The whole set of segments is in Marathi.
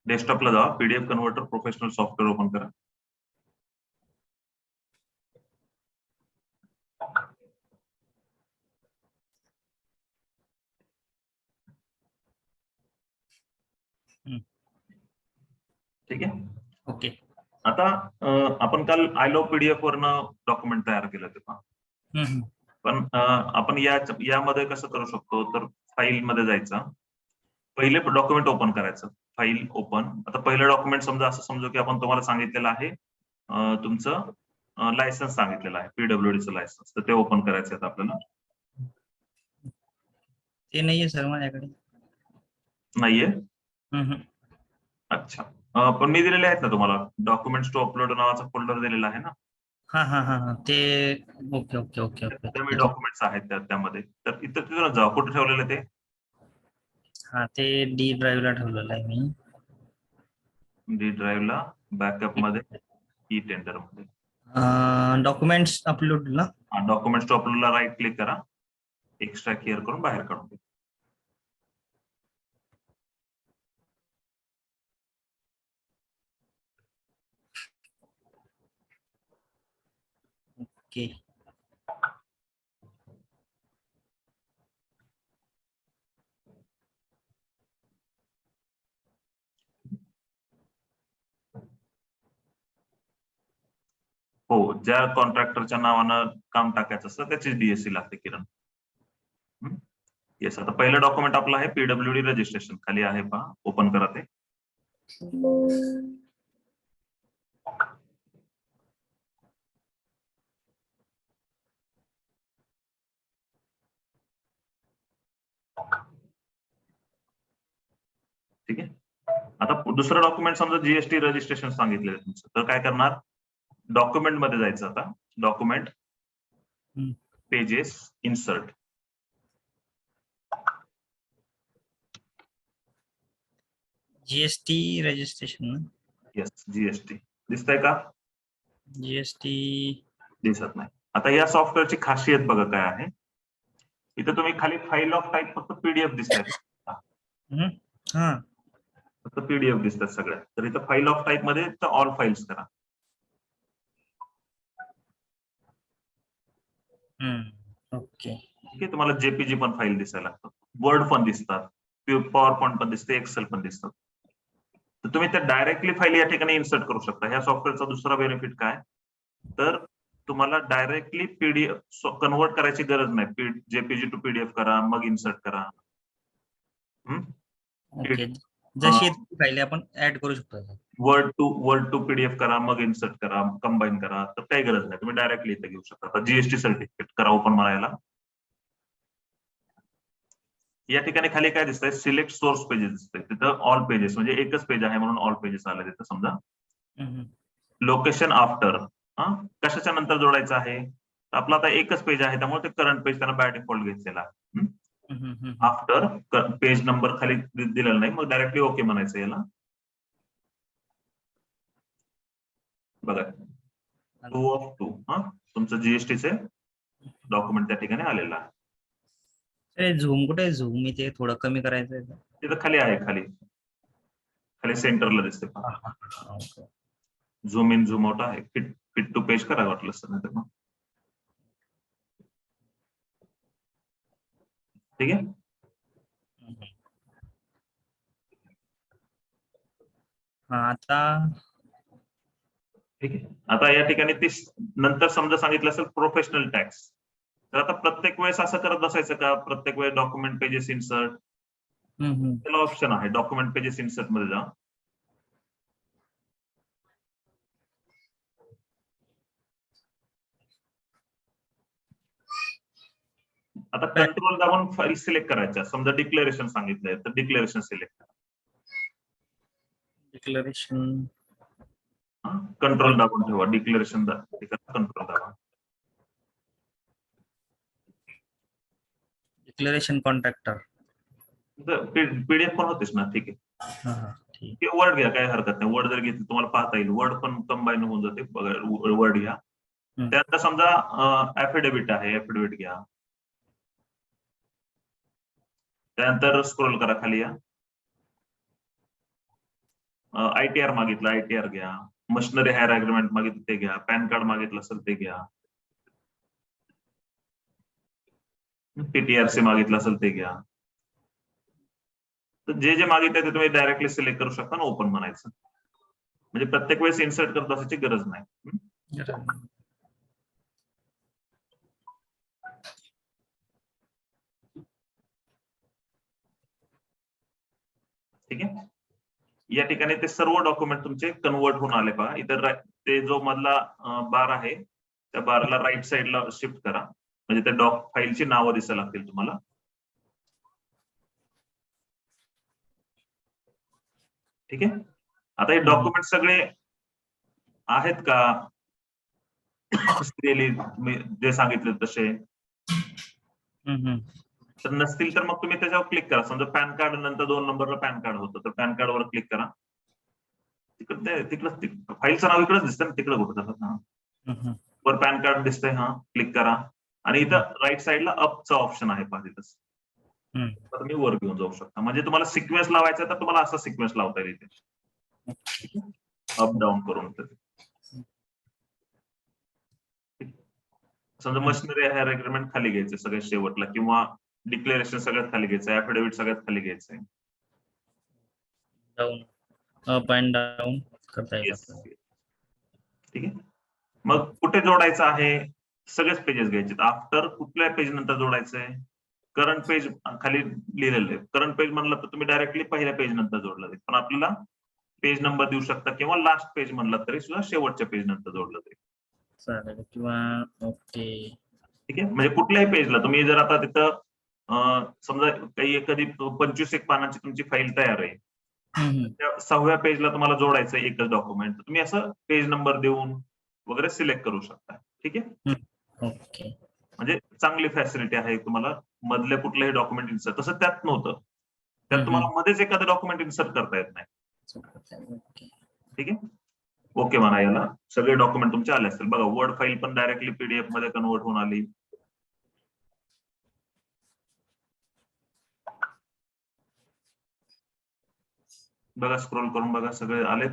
डेस्कटॉपला जा, PDF converter professional software open करा. ठीक आहे. ओके. आता आपण काल आय लव्ह पीडीएफ वरनं डॉक्युमेंट तयार केलं ते पहा. पण आपण यामध्ये कसं करू शकतो, तर फाईल मध्ये जायचं, पहिले डॉक्युमेंट ओपन करायचं, फाईल ओपन. आता पहिलं डॉक्युमेंट समजा असं समजू की आपण तुम्हाला सांगितलेलं आहे तुमचं लायसन्स सांगितलेलं आहे, पीडब्ल्यूडीचं लायसन्स, तर ते ओपन करायचं आहे आपल्याला. ते नाहीये सर माझ्याकडे. नाहीये? अच्छा. पण मी दिलेले आहेत ना तुम्हाला, डॉक्युमेंट्स टू अपलोड नावाचा फोल्डर दिलेला आहे ना. हा ते ओके ओके ओके ओके. मी डॉक्युमेंट्स आहेत त्यामध्ये, तर इथं तिथं जा, कुठे ठेवलेलं ते? हा ते डी ड्राईव्हला ठेवलेलं आहे मी. डी ड्राईव्हला, बॅकअप मध्ये, ई टेंडर मध्ये. डॉक्युमेंट्स अपलोड ना. डॉक्युमेंट्स टू अपलोडला राईट क्लिक करा, एक्स्ट्रा केअर करून बाहेर काढून द्या. ओके. हो, ज्या कॉन्ट्रॅक्टरच्या नावानं काम टाकायचं असतं त्याची डीएससी लागते किरण. येस. आता पहिलं डॉक्युमेंट आपलं आहे पीडब्ल्यूडी रजिस्ट्रेशन, खाली आहे पहा, ओपन करा ते. ठीक आहे. आता दुसरं डॉक्युमेंट समजा जीएसटी रजिस्ट्रेशन सांगितलेलं तुमचं, तर काय करणार, डॉक्युमेंट मध्ये जायचं. आता document, pages, insert. GST registration. Yes, GST दिसतंय का? जीएसटी दिसत नाही. आता या सॉफ्टवेअरची खासियत बघा काय आहे. इथं तुम्ही खाली फाईल ऑफ टाईप फक्त पीडीएफ दिसताय, फक्त पीडीएफ दिसतात सगळ्या. तर इथं फाईल ऑफ टाईप मध्ये ऑल फाईल्स करा. ओके. ठीक आहे. तुम्हाला जेपीजी पण फाईल दिसायला लागतात, वर्ड पण दिसतात, पॉवर पॉईंट पण दिसते, एक्सेल पण दिसतात. तर तुम्ही त्या डायरेक्टली फाईल या ठिकाणी इन्सर्ट करू शकता. ह्या सॉफ्टवेअरचा दुसरा बेनिफिट काय, तर तुम्हाला डायरेक्टली पीडीएफ कन्वर्ट करायची गरज नाही. जेपीजी टू पीडीएफ करा, मग इन्सर्ट करा. ओके. जशी फाईल आपण ऍड करू शकतो. वर्ड टू पीडीएफ करा, मग इन्सर्ट करा, कंबाईन करा, तर काही गरज नाही. तुम्ही डायरेक्टली इथे घेऊ शकता. आता जीएसटी सर्टिफिकेट करा ओपन म्हणायला. या ठिकाणी खाली काय दिसतंय, सिलेक्ट सोर्स पेजेस दिसतंय. तिथं ऑल पेजेस म्हणजे एकच पेज आहे म्हणून ऑल पेजेस आले तिथं समजा. लोकेशन आफ्टर, कशाच्या नंतर जोडायचं आहे, तर आपलं आता एकच पेज आहे त्यामुळे ते करंट पेज त्याला बाय डिफॉल्ट घेतलेला. आफ्टर पेज नंबर खाली दिलेला नाही, मग डायरेक्टली ओके म्हणायचं याला. बघा 2 of 2 तुमचं जीएसटीचे डॉक्युमेंट त्या ठिकाणी आलेलं आहे. झूम कुठे, झूम मी ते थोडं कमी करायचं आहे. तिथं खाली आहे, खाली सेंटरला दिसते. झूम इन झूम आउट आहे, फिट टू पेज करा वाटलं सर. नाही तर ठीक आहे. आता ठीक आहे. आता या ठिकाणी ती नंतर समजा सांगितलं असेल प्रोफेशनल टॅक्स, तर आता प्रत्येक वेळेस असं करत बसायचं का, प्रत्येक वेळेस डॉक्युमेंट पेजेस इन्सर्ट, त्याला ऑप्शन आहे डॉक्युमेंट पेजेस इन्सर्ट मध्ये जा. आता कंट्रोल दाबून फाईल सिलेक्ट करायच्या. समजा डिक्लेरेशन सांगितलंय तर डिक्लेरेशन सिलेक्ट करा. डिक्लेरेशन कंट्रोल दाबून ठेवा, डिक्लेरेशन कंट्रोल दाबा. डिक्लेरेशन कॉन्ट्रॅक्टर पीडीएफ पण होतेच ना. ठीक आहे. वर्ड घ्या, काही हरकत नाही. वर्ड जर घेतली तुम्हाला पाहता येईल, वर्ड पण कंबाईन होऊन जाते. वर्ड घ्या. त्यानंतर समजा ऍफिडेव्हिट आहे, ऍफिडेव्हिट घ्या. त्यानंतर स्क्रोल करा खाली या. ITR मागितलं ITR घ्या, मशिनरी हायर अग्रीमेंट मागितलं ते घ्या, पॅन कार्ड मागितलं असेल ते घ्या, PTRC मागितलं असेल ते घ्या. तर जे जे मागितलं ते तुम्ही डायरेक्टली सिलेक्ट करू शकता आणि ओपन म्हणायचं. म्हणजे प्रत्येक वेळेस इन्सर्ट करत असायची गरज नाही. ठीक आहे. या ठिकाणी ते सर्व डॉक्युमेंट तुमचे कन्वर्ट होऊन आले पहा. इतर ते जो मधला बार आहे त्या बारला राईट साईडला शिफ्ट करा, म्हणजे त्या फाईलची नावं दिसायला लागतील तुम्हाला. ठीक आहे. आता हे डॉक्युमेंट सगळे आहेत का जे सांगितले तसे? तर नसतील तर मग तुम्ही त्याच्यावर क्लिक करा. समजा पॅन कार्ड नंतर 2 नंबरला पॅन कार्ड होतं तर पॅन कार्डवर क्लिक करा. तिकडच फाईलचं नाव इकडेच दिसतं ना, तिकडे कुठं जातात. वर पॅन कार्ड दिसतंय, हा क्लिक करा आणि इथं राईट साईडला अपचं ऑप्शन आहे पहा तिथंच. तर तुम्ही वर घेऊन जाऊ शकता. म्हणजे तुम्हाला सिक्वेन्स लावायचा तर तुम्हाला असा सिक्वेन्स लावता येईल इथे, अप डाऊन करून. समजा मशिनरी हायर अग्रीमेंट खाली घ्यायचं सगळ्यात शेवटला, किंवा डिक्लेरेशन सगळ्यात खाली घ्यायचं, ऍफिडेव्हिट सगळ्यात खाली घ्यायचंय. डाऊन, अप अँड डाऊन करता येतं. ठीक आहे. मग कुठे जोडायचं आहे? सगळेच पेजेस घ्यायचे. आफ्टर कुठल्या पेज नंतर जोडायचंय? करंट पेज खाली लिहिलेलं आहे. करंट पेज म्हणलं तर तुम्ही डायरेक्टली पहिल्या पेज नंतर जोडलं जाईल, पण आपल्याला पेज नंबर देऊ शकता किंवा लास्ट पेज म्हणलं तरी सुद्धा शेवटच्या पेज नंतर जोडलं जाईल. चालेल. किंवा ओके. ठीक आहे. म्हणजे कुठल्याही पेजला तुम्ही जर आता तिथं समजा काही एखादी 25 पानांची तुमची फाईल तयार आहे, त्या 6व्या पेजला तुम्हाला जोडायचं एकच डॉक्युमेंट, तुम्ही असं पेज नंबर देऊन वगैरे सिलेक्ट करू शकता. ठीक आहे. ओके. म्हणजे चांगली फॅसिलिटी आहे तुम्हाला मधले कुठलेही डॉक्युमेंट इन्सर्ट. तसं त्यात नव्हतं. त्यात तुम्हाला मध्येच एखादं डॉक्युमेंट इन्सर्ट करता येत नाही. ठीक आहे. ओके म्हणा याला. सगळे डॉक्युमेंट तुमचे आले असतील बघा. वर्ड फाईल पण डायरेक्टली PDF मध्ये कन्वर्ट होऊन आली. बघा, स्क्रोल करून बघा, सगळे आलेत.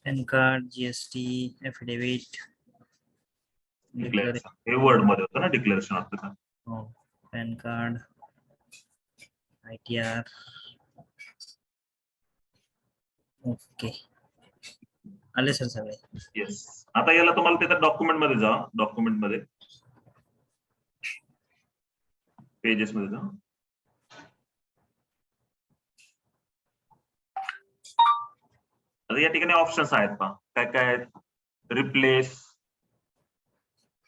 Pan card, GST, affidavit, declaration हे वर्ड मध्ये होतं ना, डिक्लेरेशन आपलं. हो, पॅन कार्ड, ITR. ओके, आले सर सगळे. येस. आता याला तुम्हाला तिथं डॉक्युमेंट मध्ये जा. डॉक्युमेंट मध्ये पेजेस मध्ये जा. आता या ठिकाणी ऑप्शन्स आहेत पहा. काय काय आहेत? रिप्लेस.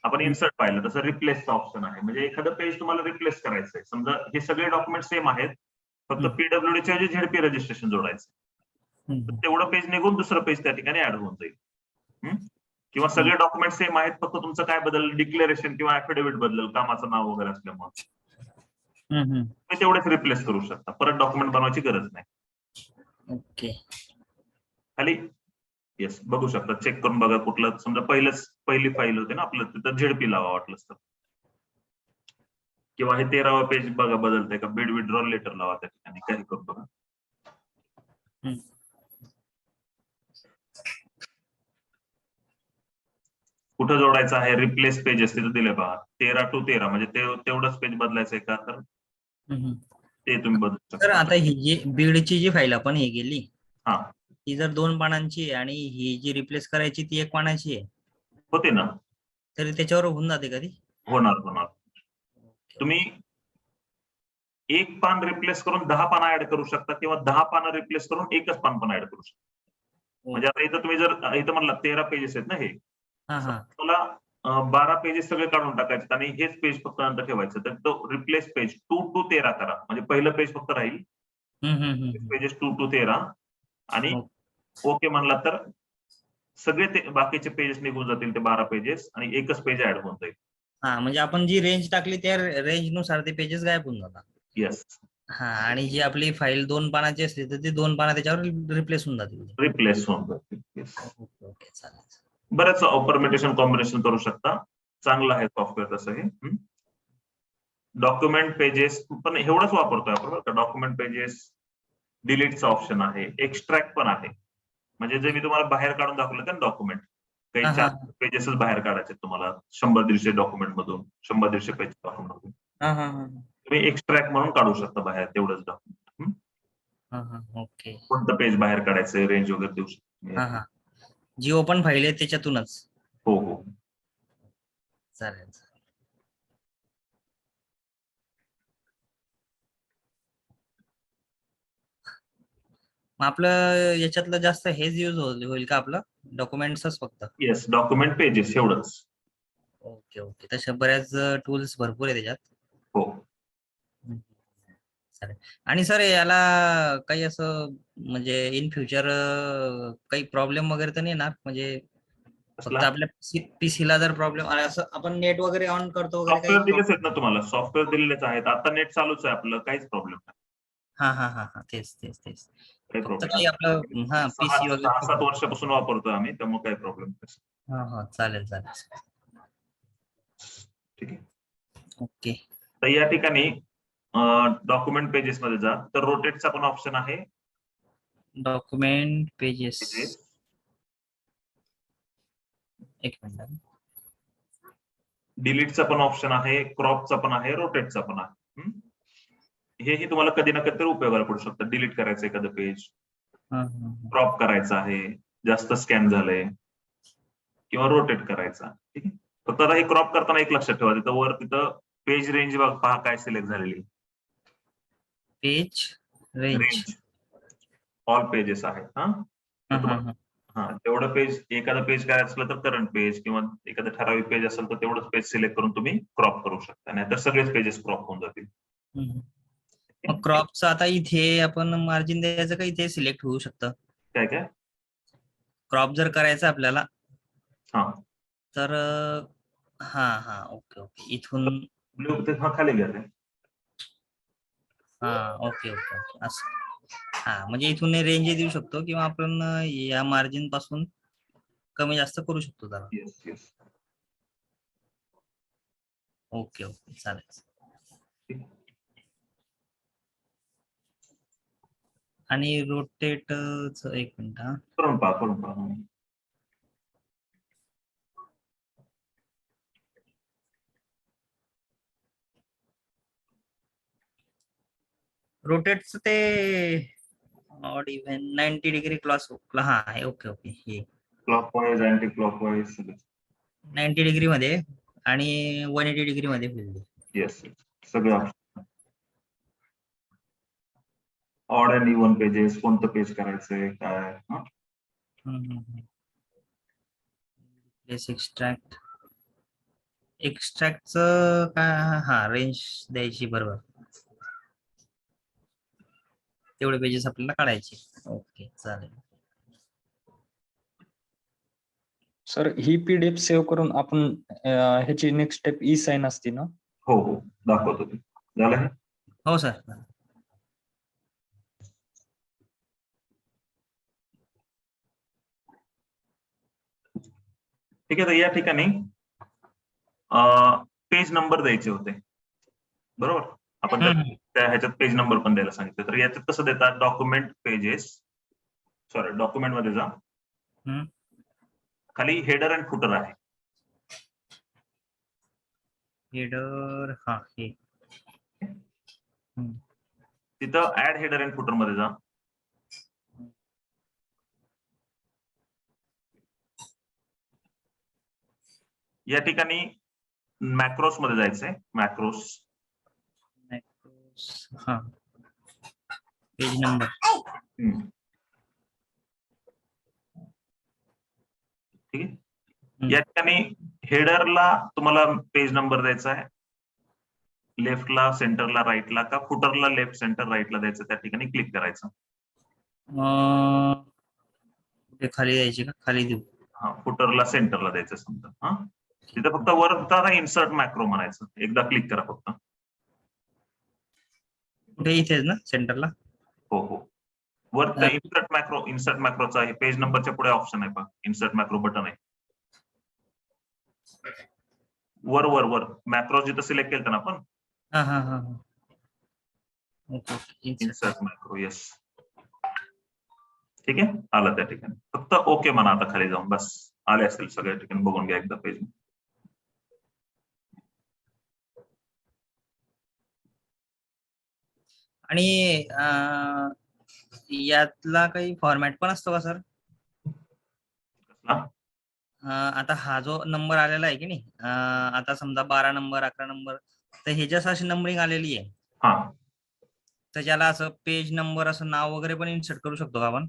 आपण इन्सर्ट पाहिलं तसं रिप्लेसचा ऑप्शन आहे. म्हणजे एखादं पेज तुम्हाला रिप्लेस करायचंय. समजा हे सगळे डॉक्युमेंट सेम आहेत, फक्त PWD चे ZP रजिस्ट्रेशन जोडायचं, तेवढं पेज निघून दुसरं पेज त्या ठिकाणी ऍड होऊन जाईल. किंवा सगळे डॉक्युमेंट सेम आहेत, फक्त तुमचं काय बदल, डिक्लेरेशन किंवा ऍफिडेव्हिट बदल, कामाचं नाव वगैरे असल्यामुळे तुम्ही तेवढेच रिप्लेस करू शकता. परत डॉक्युमेंट बनवायची गरज नाही. ओके. खाली येस बघू शकता, चेक करून बघा कुठलं. समजा पहिली फाईल होती ना आपलं, तिथं ZP लावा वाटलंच तर, किंवा हे 13वा पेज बघा बदलतंय का, बिड विड्रॉल लेटर लावा त्या ठिकाणी, काही करून बघा. कुठं जोडायचं आहे? रिप्लेस पेजेस तिथं दिले पहा. 13 to 13 म्हणजे तेवढंच पेज बदलायचंय का, तर ते तुम्ही बदलू शकता. तर आता ही जी बीडची जी फाईल आपण हे गेली, हा, ती जर 2 पानांची आहे आणि ही जी रिप्लेस करायची ती 1 पानाची आहे, होते ना, तरी त्याच्यावर होऊन जाते कधी? होणार. तुम्ही 1 पान रिप्लेस करून 10 पानं ऍड करू शकता, किंवा 10 पानं रिप्लेस करून एकच पान पण ऍड करू शकता. म्हणजे आता इथं तुम्ही जर इथं म्हणला 13 पेजेस आहेत ना हे, तुला 12 पेजेस सगळे काढून टाकायचे आणि हेच पेज फक्त नंतर ठेवायचं. तर तो रिप्लेस पेज 2 to 13 करा. म्हणजे पहिलं पेज फक्त राहील, पेजेस 2 to 13, आणि ओके म्हणला तर सगळे ते बाकीचे पेजेस निघून जातील, ते 12 पेजेस, आणि एकच पेज ऍड होऊन जाईल. म्हणजे आपण जी रेंज टाकली त्या रेंज नुसार ते पेजेस गायब होऊन जातात. येस. आणि जी आपली फाईल 2 पानाची असली तर ती 2 पानं त्याच्यावर रिप्लेस होऊन जातील. रिप्लेस होऊन जातील. ओके, चालेल. बरेच परमिटेशन कॉम्बिनेशन करू शकता. चांगलं आहे सॉफ्टवेअर तसं हे. डॉक्युमेंट पेजेस पण एवढंच वापरतोय आपण बरं का. डॉक्युमेंट पेजेस डिलीटचं ऑप्शन आहे, एक्स्ट्रॅक्ट पण आहे. म्हणजे जे मी तुम्हाला बाहेर काढून दाखवलं का डॉक्युमेंट, काही हा, 4 हा. पेजेसच बाहेर काढायचे तुम्हाला 100-150 डॉक्युमेंट मधून, 100-150 पेज डॉक्युमेंट मधून हा, हा, हा. तुम्ही एक्स्ट्रॅक्ट म्हणून काढू शकता बाहेर तेवढंच डॉक्युमेंट. हा, हा. ओके. कोणतं पेज बाहेर काढायचं, रेंज वगैरे देऊ शकतो. हा, हा. जी ओपन फाईल आहे त्याच्यातूनच. हो हो. चालेल. मग आपलं याच्यातलं जास्त हेच यूज होईल का आपलं डॉक्युमेंट्सच फक्त? येस, डॉक्युमेंट पेजेस एवढंच. Okay okay. तशा बऱ्याच टूल्स भरपूर आहे त्याच्यात. हो. चालेल. आणि सर याला काही असं म्हणजे इन फ्युचर काही प्रॉब्लेम वगैरे तर नाही येणार? म्हणजे फक्त आपल्या पीसी ला जर प्रॉब्लेम असं आपण नेट वगैरे ऑन करतो वगैरे काही सॉफ्टवेअर दिलेच आहेत ना तुम्हाला, सॉफ्टवेअर दिलेलेच आहेत. आता नेट चालूच आहे आपलं, काहीच प्रॉब्लेम नाही. हा हा हा हा. तेच तेच तेच. काही फक्त प्रॉब्लेम काही आपलं हा पीसी वगैरे. 6-7 वर्षापासून वापरतोय आम्ही, त्यामुळे काही प्रॉब्लेम नाही. हा हा. चालेल चालेल. ठीक आहे. ओके. तर या ठिकाणी डॉक्युमेंट पेजेस मध्ये जा, तर रोटेटचा पण ऑप्शन आहे. Document pages. एक मिनिट. डिलीटचा पण ऑप्शन आहे, क्रॉपचा पण आहे, रोटेटचा पण आहे. हेही तुम्हाला कधी ना कधी उपयोगाला पडू शकतं. डिलीट करायचं एखादं पेज, क्रॉप करायचं आहे, जास्त स्कॅन झालंय, किंवा रोटेट करायचा. ठीक आहे. फक्त आता हे क्रॉप करताना एक लक्षात ठेवा, तिथं वर तिथं पेज रेंज पहा काय सिलेक्ट झालेली. पेज रेंज ऑल पेजेस आहेत. तेवढं पेज, एखादं पेज करायचं असलं तर करंट पेज किंवा एखादं ठराविक पेज असेल तर तेवढंच पेज सिलेक्ट करून तुम्ही क्रॉप करू शकता, नाही तर सगळेच पेजेस क्रॉप होऊन जातील. मग क्रॉपचं आता इथे आपण मार्जिन द्यायचं का इथे सिलेक्ट होऊ शकतं? काय काय क्रॉप जर करायचं आपल्याला हा तर हा हा. Okay okay. इथून ब्लू खाली घ्या ते. हा. Okay okay okay. असं. हा म्हणजे इथून रेंज देऊ शकतो किंवा आपण या मार्जिन पासून कमी जास्त करू शकतो जरा. Yes yes. Okay okay. चालेल. आणि रोटेट एक मिनिट हा. करून पहा. रोटेटचं ते ऑड इव्हन 90 डिग्री क्लॉस. हा आहे. Okay okay. हे क्लॉकवाईज, अँटी क्लॉकवाईज 90 डिग्री मध्ये आणि 180 डिग्री मध्ये होईल. येस सगळे option. Odd and even pages, कोणतं पेज करायचंय काय. एक्स्ट्रॅक्टचं काय. हा रेंज द्यायची बरोबर. तेवढे पेजेस आपल्याला काढायचे. ओके. चालेल. सर ही पीडीएफ सेव्ह करून आपण ह्याची नेक्स्ट स्टेप ई साइन असते ना? हो हो दाखवतो ते. झालं. हो सर. ठीक आहे. तर या ठिकाणी पेज नंबर द्यायचे होते बरोबर. आपण त्या ह्याच्यात पेज नंबर पण द्यायला सांगितलं. तर याच्यात कसं देतात, डॉक्युमेंट पेजेस, सॉरी डॉक्युमेंट मध्ये जा, खाली हेडर अँड फुटर आहे. हेडर हा हे तिथं ऍड हेडर अँड फुटर मध्ये जा. या ठिकाणी मॅक्रोस मध्ये जायचंय. मॅक्रोस हा पेज नंबर. ठीक आहे. या ठिकाणी हेडरला तुम्हाला पेज नंबर द्यायचा आहे, लेफ्टला, सेंटरला, राईटला का फुटरला लेफ्ट, सेंटर, राईटला द्यायचं, त्या ठिकाणी क्लिक करायचं. खाली द्यायची का? खाली देऊ. हा फुटरला सेंटरला द्यायचं समजा. हा तिथे फक्त वर इन्सर्ट मॅक्रो म्हणायचं, एकदा क्लिक करा फक्त. कुठे इथेच ना सेंटरला? हो हो. वर इन्सर्ट मॅक्रोचा आहे, पेज नंबरच्या पुढे ऑप्शन आहे पहा, इन्सर्ट मॅक्रो बटन आहे. वर वर वर मॅक्रो जिथं सिलेक्ट केलं ना आपण, हा हा हा okay insert. Insert macro, yes. ठीक आहे, आलं त्या ठिकाणी. फक्त ओके म्हणा आता खाली जाऊन, बस आले असतील सगळ्या ठिकाणी, बघून घ्या एकदा पेज. आणि यातला काही फॉर्मॅट पण असतो का सर? आता हा जो नंबर आलेला आहे की नाही, आता समजा 12 नंबर 11 नंबर, तर ह्याच्यात अशी नंबरिंग आलेली आहे, हा तर त्याला असं पेज नंबर असं नाव वगैरे पण इन्सर्ट करू शकतो का आपण?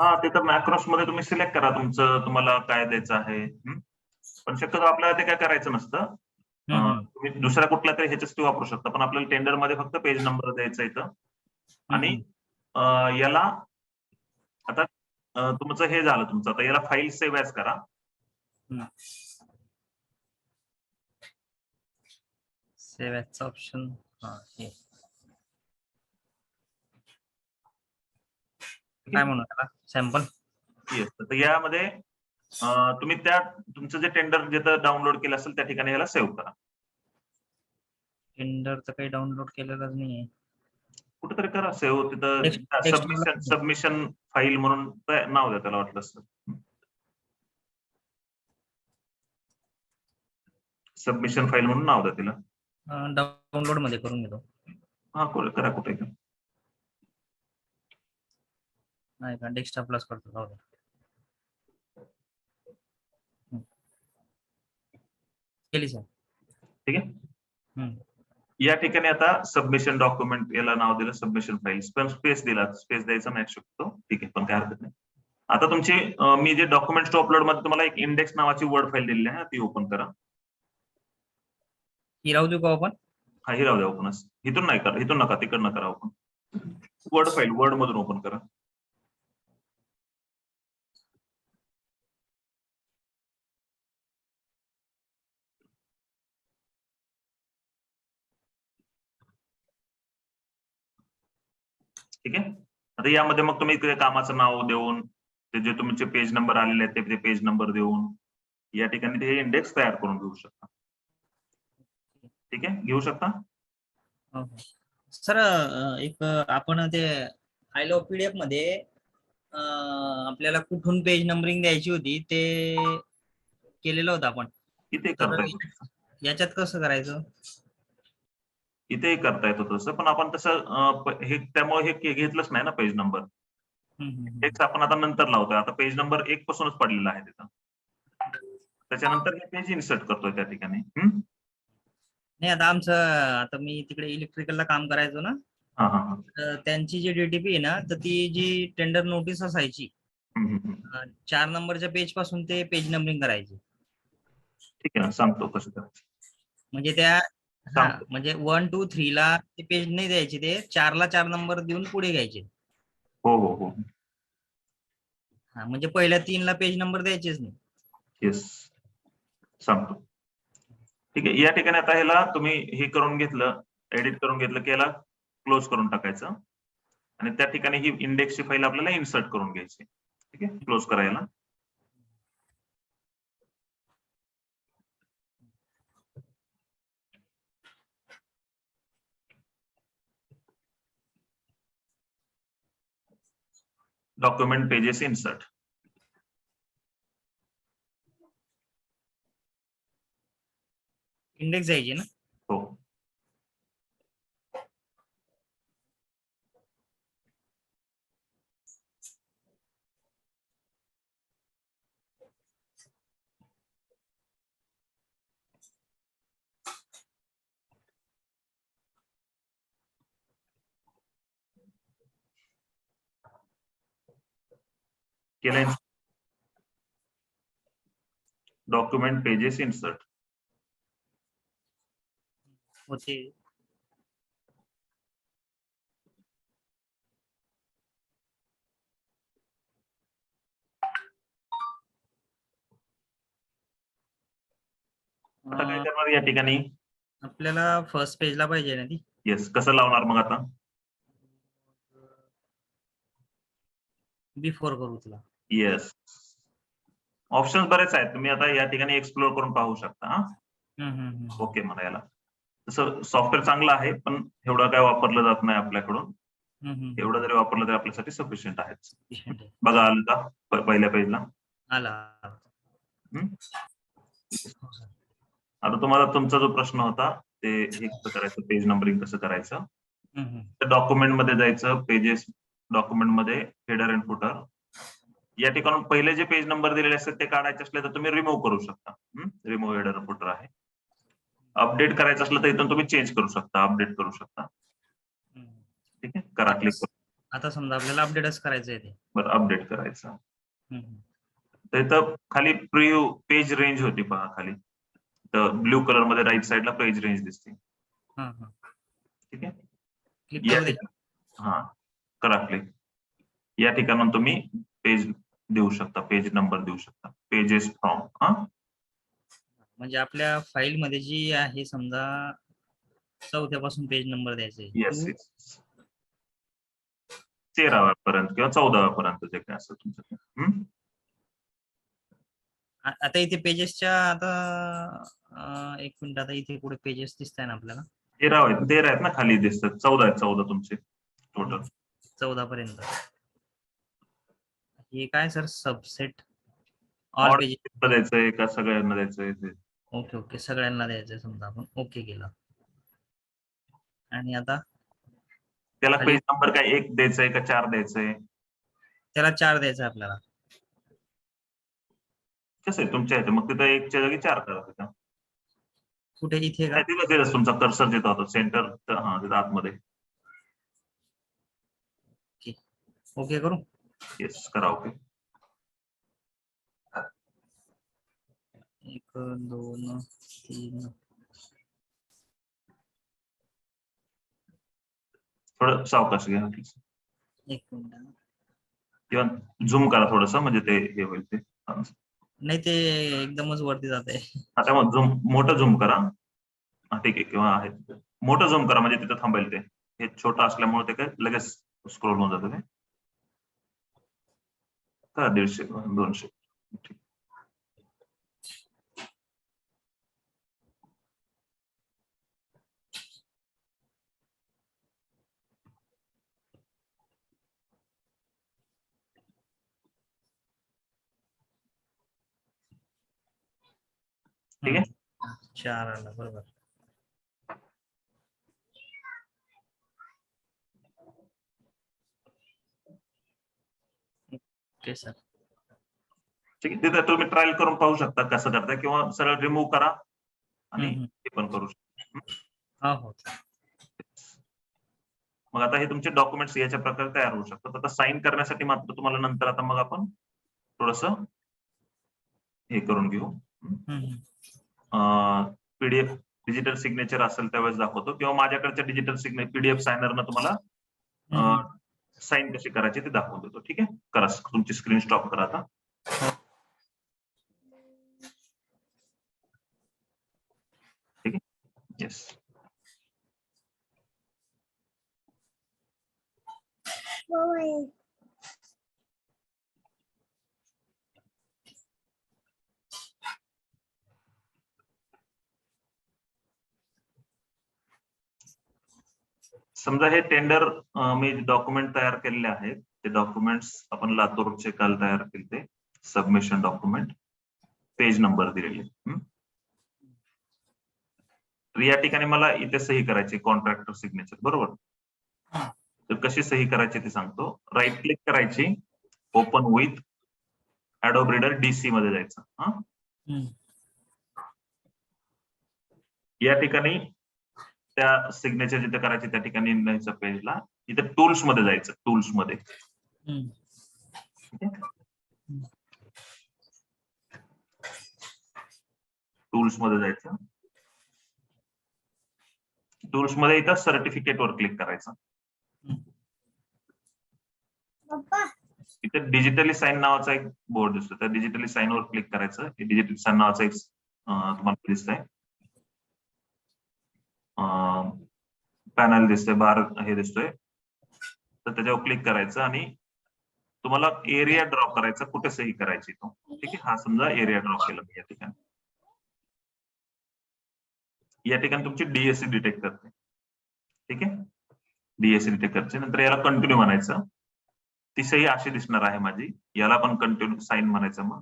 हा, ते तर मॅक्रोस मध्ये तुम्ही सिलेक्ट करा तुम्हाला काय द्यायचं आहे. पण शक्यतो आपल्याला ते काय करायचं नसतं. तुम्ही दुसऱ्या कुठल्या तरी ह्याच्यात वापरू शकता, पण आपल्याला टेंडर मध्ये फक्त पेज नंबर द्यायचा इथं. आणि याला आता तुमचं हे झालं तुमचं, आता याला फाईल सेव्ह ॲज करा. सेव्ह ॲजचं ऑप्शन काय म्हणू त्याला, सॅम्पल. येस, तर यामध्ये तुम्ही तुमचं जे टेंडर जिथं डाउनलोड केलं असेल त्या ठिकाणी याला सेव्ह करा. टेंडर तर काही डाउनलोड केलेलंच नाहीये. कुठेतरी करा सेव्ह, तिथं सबमिशन फाईल म्हणून नाव द्या त्याला, वाटलं असतं सबमिशन फाईल म्हणून नाव द्या तिला. डाउनलोड मध्ये करून घेतो. हा करा, कुठे नाही का, डेस्कटॉपलाच करतो. केली सर. ठीक आहे. या ठिकाणी आता सबमिशन डॉक्युमेंट याला नाव दिलं, सबमिशन फाईल, पण स्पेस दिला, स्पेस द्यायचा नाही शकतो. ठीक आहे, पण काय हरकत नाही. आता तुमची मी जे डॉक्युमेंट्स टू अपलोड मध्ये तुम्हाला एक इंडेक्स नावाची वर्ड फाईल दिलेली आहे, ती ओपन करा. ही राहू देऊ का ओपन? हा, ही राहू द्या ओपनच. इथून नाही करा, इथून नका, तिकडनं करा ओपन. वर्ड फाईल वर्ड मधून ओपन करा. ठीक आहे. आता यामध्ये मग तुम्ही कामाचं नाव देऊन, ते जे तुमचे पेज नंबर आलेले आहेत ते पेज नंबर देऊन या ठिकाणी ते इंडेक्स तयार करून घेऊ शकता. ठीक आहे, घेऊ शकता. सर एक आपण ते आय लव्ह पीडीएफ मध्ये आपल्याला कुठून पेज नंबरिंग द्यायची होती ते केलेलं होतं आपण. इथे तर करता येतं. याच्यात कसं करायचं? इथेही करता येतो तसं, पण आपण तसं हे त्यामुळे हे घेतलंच नाही ना पेज नंबर. हेच आपण आता नंतर लावतोय. आता पेज नंबर 1 पासूनच पडलेला आहे तिथं. त्याच्यानंतर हे पेज इन्सर्ट करतोय त्या ठिकाणी. नाही, आता मी तिकडे इलेक्ट्रिकलला काम करायचो ना, त्यांची जी डीटीपी आहे ना, तर ती जी टेंडर नोटीस असायची 4 नंबरच्या पेज पासून ते पेज नंबरिंग करायची. ठीक आहे ना, सांगतो कसं करायचं. म्हणजे त्या म्हणजे 1 2 3 ला ते पेज नाही द्यायचे, ते 4 ला 4 नंबर देऊन पुढे घ्यायचे. हो हो हो, म्हणजे पहिल्या 3 ला पेज नंबर द्यायचेच नाही. येस, सांगतो. ठीक आहे, या ठिकाणी आता ह्याला तुम्ही हे करून घेतलं, एडिट करून घेतलं की याला क्लोज करून टाकायचं आणि त्या ठिकाणी ही इंडेक्सची फाईल आपल्याला इन्सर्ट करून घ्यायची. ठीक आहे, क्लोज करायला. Document pages insert. इंडेक्स द्यायची ना? हो, केलं. डॉक्युमेंट पेजेस इन्सर्ट होते. आता काय करणार या ठिकाणी? आपल्याला फर्स्ट पेजला पाहिजे ना ती. येस, कसं लावणार मग आता? बिफोर करू तुला. येस, ऑप्शन बरेच आहेत, तुम्ही आता या ठिकाणी एक्सप्लोर करून पाहू शकता. ओके म्हणायला तसं सॉफ्टवेअर चांगलं आहे, पण एवढं काय वापरलं जात नाही आपल्याकडून. एवढं जरी वापरलं तरी आपल्यासाठी सफिशियंट आहे. बघा आलं का पहिल्या पेजला? आला. आता तुम्हाला तुमचा जो प्रश्न होता ते हे कसं करायचं, पेज नंबरिंग कसं करायचं. तर डॉक्युमेंट मध्ये जायचं, पेजेस डॉक्युमेंट मध्ये हेडर अँड फुटर. या ठिकाणी पहिले जे पेज नंबर दिलेले असतात ते काढायचे असले तर तुम्ही रिमूव्ह करू शकता. रिमूव्ह हेडर अँड फुटर आहे. अपडेट करायचं असलं तर इथून तुम्ही चेंज करू शकता, अपडेट करू शकता. ठीक आहे, करा क्लिक करू. आता समजा आपल्याला अपडेटच करायचं आहे ते. बरं, अपडेट करायचं. तर इथं खाली प्रिव्ह्यू पेज रेंज होती पहा खाली, तर ब्ल्यू कलर मध्ये राईट साइडला पेज रेंज दिसते. ठीक आहे, हा करा क्लिक. या ठिकाणी तुम्ही पेज देऊ शकता, पेज नंबर देऊ शकता, पेजेस फ्रॉम. म्हणजे आपल्या फाईल मध्ये जी आहे समजा 4थ्यापासून पेज नंबर द्यायचा आहे. येस येस, 13व्या पर्यंत किंवा 14व्या पर्यंत जे काय असं तुमचं. आता इथे पेजेसच्या आता एक मिनिट, आता इथे पुढे पेजेस दिसत आहे ना आपल्याला? 13 आहेत ना खाली दिसतात, 14 आहेत, 14 तुमचे टोटल. 14 पर्यंत. हे काय सर, सबसेट ऑल पेजेस द्यायचंय का सगळ्यांना द्यायचंय ते? ओके ओके, सगळ्यांना द्यायचंय समजा. आपण ओके केलं आणि आता त्याला पेज नंबर काय 1 द्यायचंय का 4 द्यायचंय? त्याला 4 द्यायचं आपल्याला. कसं आहे तुमच्या इथे, मग तिथं 1च्या जागी 4 करा तिथं. कुठे इथे का? तिथं तुमचा कर्सर जिथं होता सेंटर, हा तिथं आतमध्ये. ओके करू? येस करा ओके. 1 2 3. थोडं सावकाश घ्या एक मिनिट, किंवा झूम करा थोडस, म्हणजे ते हे होईल ते. नाही ते एकदमच वरती जाते. आता मग झूम, मोठं झूम करा. ठीक आहे, किंवा आहे मोठं झूम करा म्हणजे तिथं थांबेल ते. हे छोटं असल्यामुळे ते काय लगेच स्क्रोल होऊन जातं ते. का 150 200. ठीक. ठीक आहे, 4 आला बरोबर. Okay sir. ठीक आहे. तिथं तुम्ही ट्रायल करून पाहू शकता कसं करता, किंवा सरळ रिमूव्ह करा आणि हे पण करू शकता. हो. मग आता हे तुमचे डॉक्युमेंट्स याच्या प्रकारे तयार होऊ शकतात. आता साईन करण्यासाठी मात्र तुम्हाला नंतर आता मग आपण थोडस हे करून घेऊ. पीडीएफ डिजिटल सिग्नेचर असेल त्यावेळेस दाखवतो, किंवा माझ्याकडच्या डिजिटल सिग्नेचर पीडीएफ सायनरनं तुम्हाला साईन कशी करायची ते दाखवून देतो. ठीक आहे, करा तुमची स्क्रीन स्टॉप करा आता. ठीक आहे, येस. समजा हे टेंडर मी डॉक्युमेंट तयार केलेले आहेत. ते डॉक्युमेंट्स आपण लातूरचे काल तयार केले. सबमिशन डॉक्युमेंट, पेज नंबर दिलेले. तर या ठिकाणी मला इथे सही करायची, कॉन्ट्रॅक्टर सिग्नेचर, बरोबर. तर कशी सही करायची ते सांगतो. राईट क्लिक करायची, ओपन विथ ऍडोब रीडर, DC मध्ये जायचं. या ठिकाणी त्या सिग्नेचर जिथे करायची त्या ठिकाणी जायचं पेजला. इथे टूल्स मध्ये जायचं, टूल्स मध्ये. टूल्स मध्ये जायचं. टूल्स मध्ये इथं सर्टिफिकेट वर क्लिक करायचं. इथे डिजिटली साईन नावाचा एक बोर्ड दिसतो, त्या डिजिटली साईन वर क्लिक करायचं. डिजिटली साईन नावाचा एक तुम्हाला दिसतंय पॅनल दिसतोय, बार हे दिसतोय. तर त्याच्यावर क्लिक करायचं आणि तुम्हाला एरिया ड्रॉ करायचा, कुठे सही करायची तो. ठीक आहे, हा समजा एरिया ड्रॉ केला मी या ठिकाणी. या ठिकाणी तुमची डीएससी डिटेक्ट करते. ठीक आहे, डीएससी डिटेक्ट करते. नंतर याला कंटिन्यू म्हणायचं. ती सही अशी दिसणार आहे माझी. याला पण कंटिन्यू साइन म्हणायचं. मग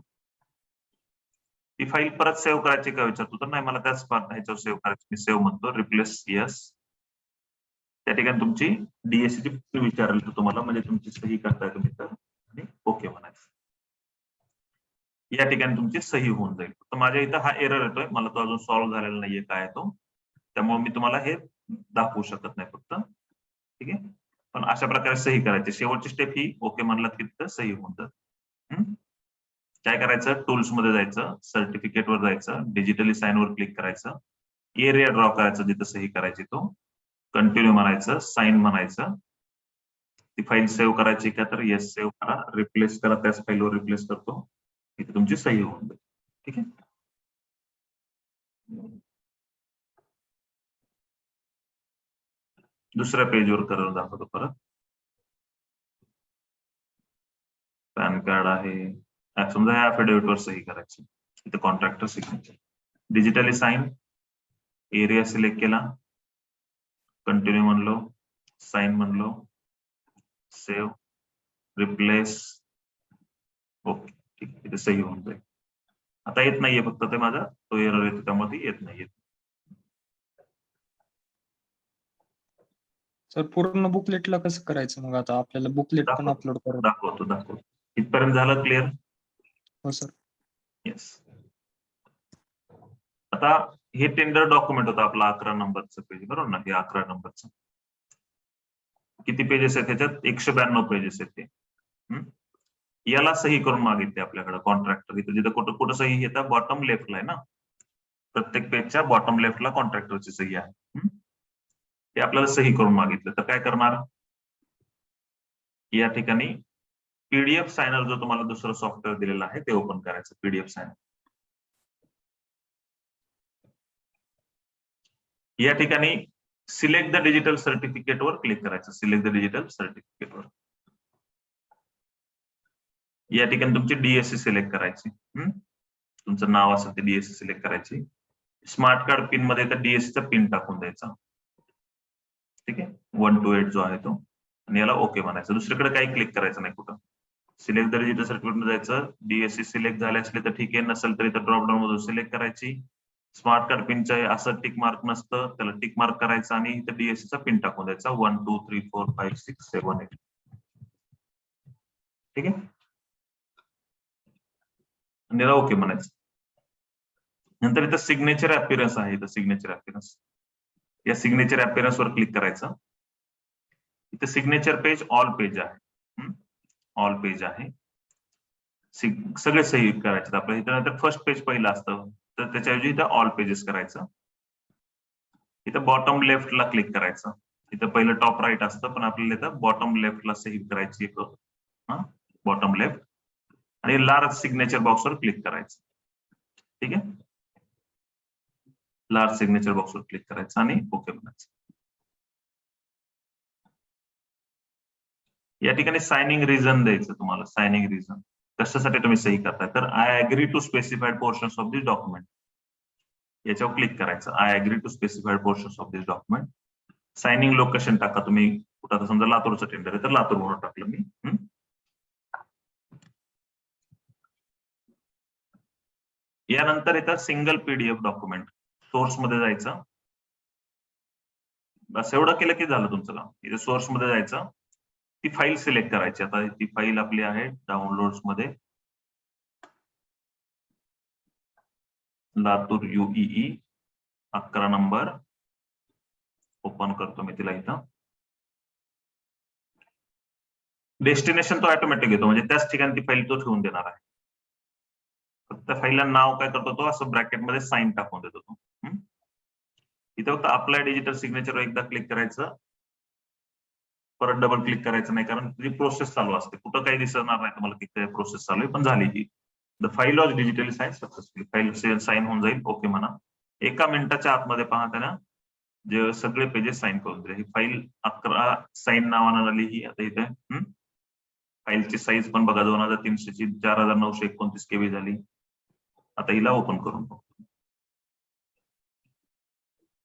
ती फाईल परत सेव्ह करायची का विचारतो, तर नाही, मला त्याच ह्याच्यावर सेव्ह करायची. मी सेव्ह म्हणतो, रिप्लेस यस. त्या ठिकाणी तुमची डीएससी ची विचारेल तर तुम्हाला, म्हणजे तुमची सही करताय तुम्ही तर, आणि ओके म्हणायचं. या ठिकाणी तुमची सही होऊन जाईल. तर माझ्या इथं हा एरर येतोय, मला तो अजून सॉल्व्ह झालेला नाहीये काय तो, त्यामुळे मी तुम्हाला हे दाखवू शकत नाही फक्त. ठीक आहे, पण अशा प्रकारे सही करायची. शेवटची स्टेप ही ओके म्हणलात की तिथं सही होऊन जात. काय करायचं, टूल्स मध्ये जायचं, सर्टिफिकेट वर जायचं, डिजिटली साइन वर क्लिक करायचं, एरिया ड्रॉ करायचं जिथं सही करायची तो, कंटिन्यू म्हणायचं, साइन म्हणायचं. ती फाईल सेव्ह करायची का, तर येस सेव्ह करा, रिप्लेस करा, त्याच फाईलवर रिप्लेस करतो, इथे तुमची सही होऊन जाईल. ठीक आहे, दुसऱ्या पेजवर करून दाखवतो परत. पॅन कार्ड आहे, समजा या अफिडेव्हिट वर सही करायची, इथे contractor signature, digitally sign, area select केला, कंटिन्यू म्हणलो, साइन म्हणलो, सेव्ह, रिप्लेस, ओके. ठीक, इथे सही होऊन जाईल. आता येत नाहीये, फक्त ते माझा तो एरर येतो, त्यामध्ये येत नाहीये. सर पूर्ण बुकलेटला कसं करायचं मग? आता आपल्याला बुकलेट पण अपलोड करू. दाखवतो. इथपर्यंत झालं क्लिअर? हो सर. येस. आता हे टेंडर डॉक्युमेंट होतं आपलं 11 नंबरचं पेज, बरोबर ना? हे 11 नंबरचं किती पेजेस आहेत त्याच्यात? 192 पेजेस आहेत ते. याला सही करून मागितली आपल्याकडे कॉन्ट्रॅक्टर. इथं जिथं कुठं कुठं सही येतात, बॉटम लेफ्टला आहे ना, प्रत्येक पेजच्या बॉटम लेफ्टला कॉन्ट्रॅक्टरची सही आहे. ते आपल्याला सही करून मागितलं, तर काय करणार, या ठिकाणी पीडीएफ सायनर जो तुम्हाला दुसरं सॉफ्टवेअर दिलेलं आहे ते ओपन करायचं. पीडीएफ सायनर या ठिकाणी सिलेक्ट द डिजिटल सर्टिफिकेट वर क्लिक करायचं. सिलेक्ट द डिजिटल सर्टिफिकेट वर या ठिकाणी तुमची डीएससी सिलेक्ट करायची. तुमचं नाव असेल ते डीएससी सिलेक्ट करायची. स्मार्ट कार्ड पिन मध्ये तर डीएससीचा पिन टाकून द्यायचा. ठीक आहे, 128 जो आहे तो, आणि याला ओके म्हणायचं. दुसरीकडे काही क्लिक करायचं नाही कुठं. सिलेक्ट द डिजिटल सर्टिफिकेट मध्ये जायचं. डीएससी सिलेक्ट झाले असले तर ठीक आहे, नसेल तर इथं ड्रॉप डाऊन मधून सिलेक्ट करायची. स्मार्ट कार्ड पिनचं असं टिक मार्क नसतं, त्याला टिक मार्क करायचं आणि इथं डीएससीचा पिन टाकून द्यायचा, 1 2 3 4 5 6 7 8. ठीक आहे, आणि याला ओके म्हणायचं. नंतर इथं सिग्नेचर अपीरन्स आहे, इथं सिग्नेचर अपीरन्स, या सिग्नेचर अपीरन्स वर क्लिक करायचं. इथं सिग्नेचर पेज ऑल पेज आहे, ऑल पेज आहे, सगळे सही करायचे आपल्या इथं. नंतर फर्स्ट पेज पहिलं असतं, तर त्याच्याऐवजी इथं ऑल पेजेस करायचं. इथं बॉटम लेफ्टला क्लिक करायचं. इथं पहिलं टॉप राईट असतं, पण आपल्याला इथं बॉटम लेफ्टला सही करायची, बॉटम लेफ्ट, आणि लार्ज सिग्नेचर बॉक्सवर क्लिक करायचं. ठीक आहे, लार्ज सिग्नेचर बॉक्सवर क्लिक करायचं आणि ओके म्हणायचं. या ठिकाणी सायनिंग रिझन द्यायचं तुम्हाला. सायनिंग रिझन कशासाठी तुम्ही सही करताय, तर I agree to specified portions of this document, याच्यावर क्लिक करायचं. I agree to specified portions of this document. Signing location टाका तुम्ही कुठं, समजा लातूरचं टेंडर आहे तर लातूर म्हणून टाकलं मी. यानंतर येतात सिंगल पीडीएफ डॉक्युमेंट. सोर्स मध्ये जायचं, बस एवढं केलं की झालं तुमचं काम. इथे सोर्स मध्ये जायचं, ती फाईल सिलेक्ट करायची. आता ती फाईल आपली आहे डाउनलोड्स मध्ये, लातूर UEE 11 नंबर. ओपन करतो मी तिला इथं. डेस्टिनेशन तो ऑटोमॅटिक येतो, म्हणजे त्याच ठिकाणी ती फाईल तो ठेवून देणार आहे. फक्त फाईलला नाव काय करतो तो, असं ब्रॅकेटमध्ये साइन टाकून देतो तो. इथं फक्त अप्लाय डिजिटल सिग्नेचरवर एकदा क्लिक करायचं, परत डबल क्लिक करायचं नाही, कारण तुझी प्रोसेस चालू असते. कुठं काही दिसणार नाही तुम्हाला की काय प्रोसेस चालू आहे, पण झाली ही. The file was digitally sign successfully. File sign होऊन जाईल, ओके म्हणा. 1 मिनिटाच्या आतमध्ये पहा त्याला जे सगळे पेजेस साइन करून दिले. ही फाईल 11 साइन नावानं आली ही आता इथे. फाईलची साईज पण बघा 2300 ची 4929 KB झाली. आता हिला ओपन करून बघू.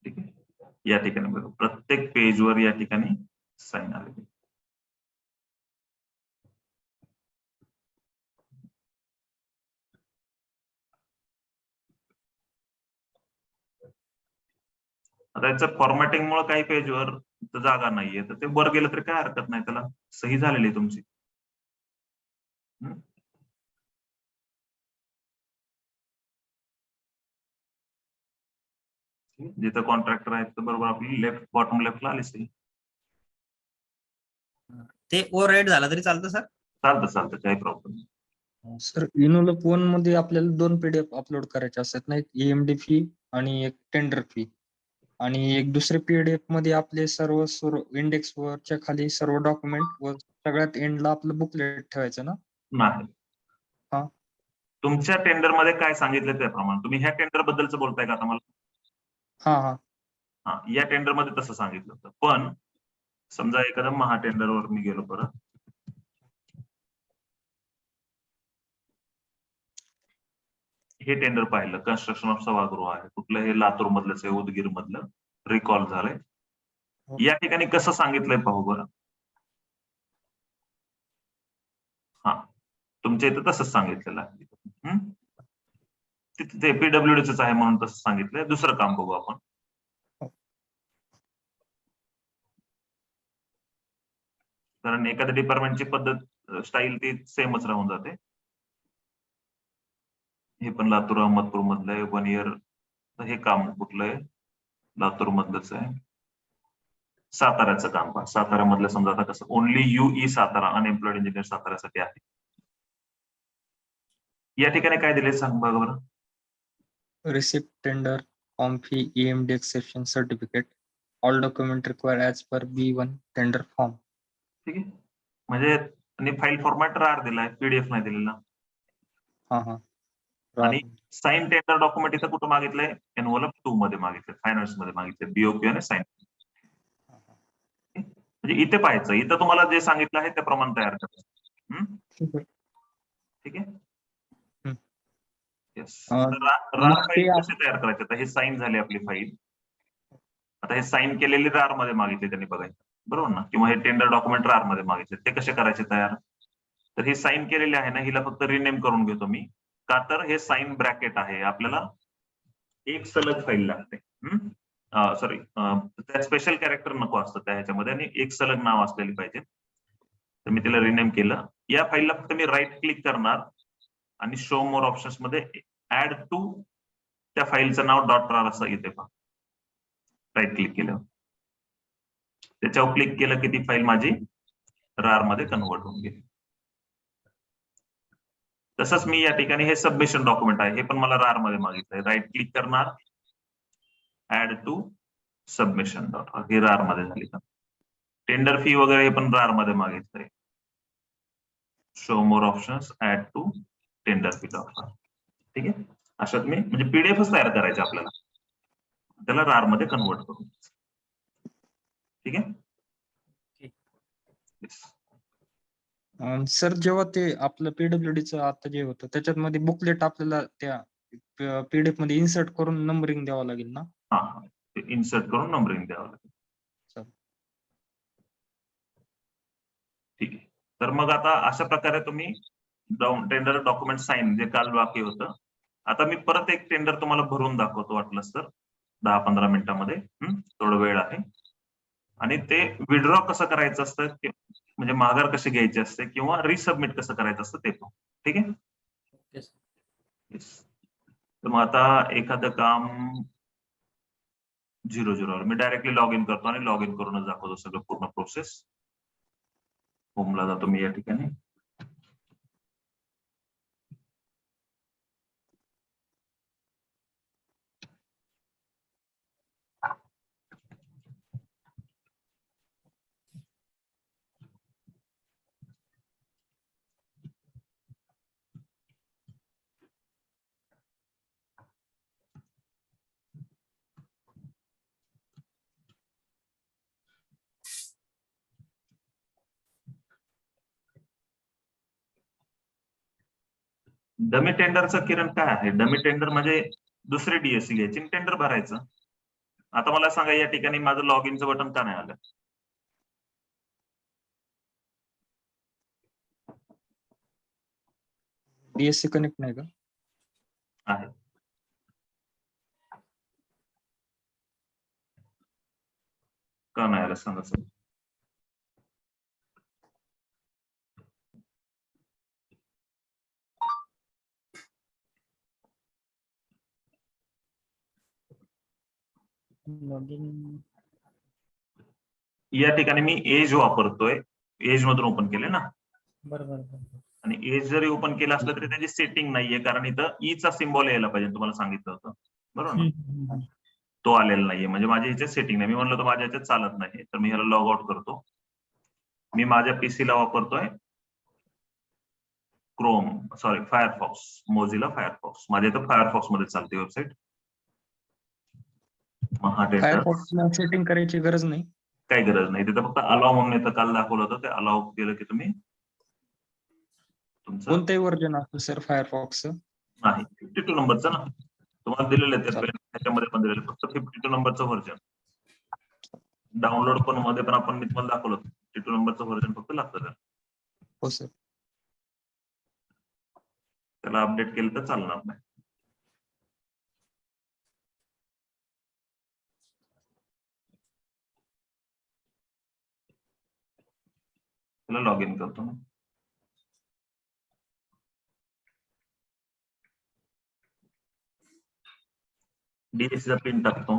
ठीक आहे, या ठिकाणी बघा प्रत्येक पेजवर या ठिकाणी साईन आलेली. आता याचं फॉर्मॅटिंगमुळे काही पेजवर जागा नाहीये, तर ते वर गेलं तरी काय हरकत नाही, त्याला सही झालेली आहे तुमची. जिथं कॉन्ट्रॅक्टर आहेत तर बरोबर आपली लेफ्ट बॉटम लेफ्टला आली सही. ते ओव्हर राईट झाला तरी चालतं सर? चालतं काही प्रॉब्लेम. सर इनोलप 1 मध्ये आपल्याला 2 PDF अपलोड करायचे असतात ना, एक EMD फी आणि एक टेंडर फी, आणि एक दुसरे PDF मध्ये आपले सर्व इंडेक्स वरच्या खाली सर्व डॉक्युमेंट व सगळ्यात एंडला आपलं बुकलेट ठेवायचं ना? नाही, हा, तुमच्या टेंडर मध्ये काय सांगितलं त्याप्रमाणे तुम्ही ह्या टेंडर बद्दलच बोलताय का आता मला? हा हा हा, या टेंडर मध्ये तसं सांगितलं होतं. पण समजा एखाद्या महाटेंडरवर मी गेलो परत, हे टेंडर पाहिलं, कन्स्ट्रक्शन ऑफ सभागृह आहे, कुठलं हे लातूर मधलंच आहे, उदगीर मधलं, रिकॉल झालंय. या ठिकाणी कसं सांगितलंय पाहू बरं. हा, तुमच्या इथं तसंच सांगितलेलं आहे. ते PWDच आहे म्हणून तसं सांगितलंय. दुसरं काम बघू आपण. कारण एखाद्या डिपार्टमेंटची पद्धत स्टाईल ती सेमच राहून जाते. हे पण लातूर अहमदपूर मधलं आहे, 1 इयर. हे काम कुठलं आहे? लातूर मधलंच आहे. साताऱ्याचं काम पहा. साताऱ्यामधलं समजा आता कसं ओनली UE सातारा अनएम्प्लॉइड इंजिनियर साताऱ्यासाठी आहे. या ठिकाणी काय दिले सांग बघा बरं. Receipt tender form fee EMD exception certificate all document required as per B1 tender form. ठीक आहे, म्हणजे आणि फाईल फॉर्मॅट रार दिलाय, PDF नाही दिलेला. हा हा, आणि साइन टेंडर डॉक्युमेंट इथं कुठं मागितलंय? एनव्हलप 2 मध्ये मागितलंय, फायनान्स मध्ये मागितलंय, BOQ आणि साइन. म्हणजे इथे पाहायचं, इथं तुम्हाला जे सांगितलं आहे त्याप्रमाणे तयार करायचं. ठीक आहे, येस. रार फाईल कशी तयार करायची? आता हे साइन झाली आपली फाईल. आता हे साइन केलेली रार मध्ये मागितले त्यांनी बघायचं, बरोबर ना? किंवा हे टेंडर डॉक्युमेंट रार मध्ये मागितले, ते कसे करायचे तयार? तर हे साइन केलेले आहे ना, हिला फक्त रिनेम करून घेतो मी. का तर हे साइन ब्रॅकेट आहे, आपल्याला एक सलग फाईल लागते. सॉरी, त्या स्पेशल कॅरेक्टर नको असतं त्या ह्याच्यामध्ये, आणि एक सलग नाव असलेली पाहिजे. तर मी तिला रिनेम केलं. या फाईलला फक्त मी राईट क्लिक करणार आणि शो मोर ऑप्शन्स मध्ये ऍड टू त्या फाईलचं नाव .rar असं येते पहा. राईट क्लिक केलं, त्याच्यावर क्लिक केलं की ती फाईल माझी रार मध्ये कन्वर्ट होऊन गेली. तसंच मी या ठिकाणी हे सबमिशन डॉक्युमेंट आहे, हे पण मला रार मध्ये मागितलंय. राईट क्लिक करणार, ऍड टू सबमिशन हे रार मध्ये झाली का. टेंडर फी वगैरे हे पण रार मध्ये मागितलंय. Show more options, add to tender fee .rar. ठीक आहे, अशा तुम्ही म्हणजे PDFच तयार करायचे आपल्याला, त्याला रार मध्ये कन्वर्ट करून. ठीक आहे. सर जेव्हा ते आपलं PWDचं आता जे होतं त्याच्यामध्ये बुकलेट आपल्याला त्या PDF मध्ये इन्सर्ट करून नंबरिंग द्यावं लागेल ना? हा, इन्सर्ट करून नंबरिंग द्यावं लागेल. ठीक आहे, तर मग आता अशा प्रकारे तुम्ही टेंडर डॉक्युमेंट साइन जे काल बाकी होतं, आता मी परत एक टेंडर तुम्हाला भरून दाखवतो वाटलंच तर 10-15 मिनिटांमध्ये. थोडा वेळ आहे. आणि ते विड्रॉ कसं करायचं असतं, म्हणजे माघार कशी घ्यायची असते किंवा रिसबमिट कसं करायचं असतं ते पण. ठीक आहे. तर मग आता एखादं काम 0 मी डायरेक्टली लॉग इन करतो आणि लॉग इन करूनच दाखवतो सगळं पूर्ण प्रोसेस. होमला जातो मी या ठिकाणी. डमी टेंडरचं किरण काय आहे? डमी टेंडर म्हणजे दुसरी डीएससी घ्यायची आणि टेंडर भरायचं. आता मला सांगा या ठिकाणी माझं लॉग इनचं बटन का नाही आलं? डीएससी कनेक्ट नाही का? आहे. का नाही आलं सांगा सर. लॉगिन या ठिकाणी मी एज वापरतोय, एज मधून ओपन केले ना, बरोबर. आणि एज जरी ओपन केलं असलं तरी त्याची सेटिंग नाहीये, कारण इथं ईचा सिम्बॉल यायला पाहिजे, तुम्हाला सांगितलं होतं बरोबर ना. तो आलेला नाहीये, म्हणजे माझ्या ह्याच्यात सेटिंग नाही. मी म्हणलं तर माझ्या ह्याच्यात चालत नाही, तर मी ह्याला लॉग आउट करतो. मी माझ्या पीसीला वापरतोय Chrome, sorry Firefox, Mozilla Firefox. माझ्या इथं फायरफॉक्स मध्ये चालते वेबसाईट. हा टेंडर फायरफॉक्सला सेटिंग करायची गरज नाही. काही गरज नाही, तिथं फक्त अलाव म्हणून इथं काल दाखवलं होतं, ते अलाव केलं की तुम्ही तुमचं कोणतंही व्हर्जन असतं सर फायरफॉक्सचं? नाही 52 नंबरचं ना तुम्हाला दिलेलं आहे, चालेल. त्याच्यामध्ये पण दिलेलं फक्त 52 नंबरचं व्हर्जन. डाउनलोड पण मध्ये पण आपण मी तुम्हाला दाखवलं होतं, 52 नंबरचं व्हर्जन फक्त लागतं त्याला. हो सर. त्याला अपडेट केलं तर चालणार नाही. त्याला लॉग इन करतो ना. डीएससी चा पिन टाकतो.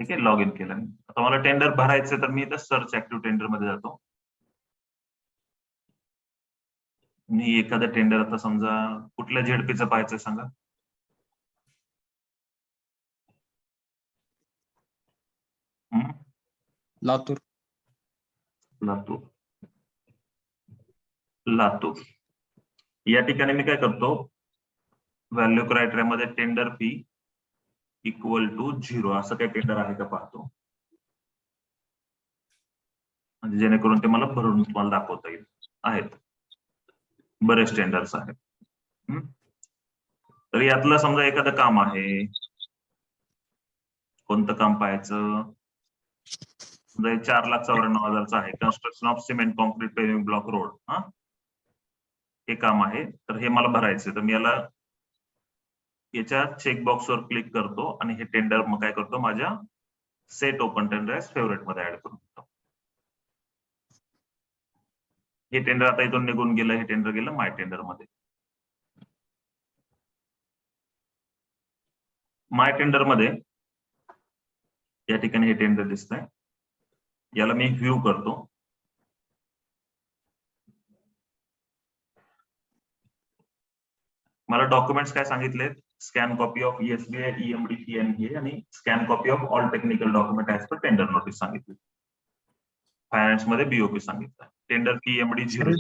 ठीक आहे, लॉग इन केलं. आता मला टेंडर भरायचं, तर मी इथं सर्च ऍक्टिव्ह टेंडर मध्ये जातो. मी एखादं टेंडर आता समजा कुठल्या झेडपीचं पाहायचं सांगा. लातूर. लातूर. लातूर या ठिकाणी मी काय करतो, व्हॅल्यू क्रायटेरिया मध्ये टेंडर फी इक्वल टू 0 असं काही टेंडर आहे का पाहतो, म्हणजे जेणेकरून ते मला भरून तुम्हाला दाखवता येईल. आहेत बरेच टेंडर्स आहेत. तर यातलं समजा एखादं काम आहे, कोणतं काम पाहायचं, 4,94,000 आहे, construction of cement concrete paving block road. हे काम आहे, तर हे मला भरायचं. तर मी याला याच्या चेकबॉक्सवर क्लिक करतो आणि हे टेंडर मग काय करतो, माझ्या सेट ओपन टेंडर फेवरेट मध्ये ऍड करून देतो. हे टेंडर आता इथून निघून गेलं, हे टेंडर गेलं माय टेंडर मध्ये. माय टेंडर मध्ये या ठिकाणी हे टेंडर दिसतंय, याला मी व्ह्यू करतो. मला डॉक्युमेंट्स काय सांगितलेत, scan copy of ESBI EMD PNG आणि scan copy of all technical document as per tender notice सांगितली. फायनान्स मध्ये BOP सांगितलं. टेंडर फी EMD 0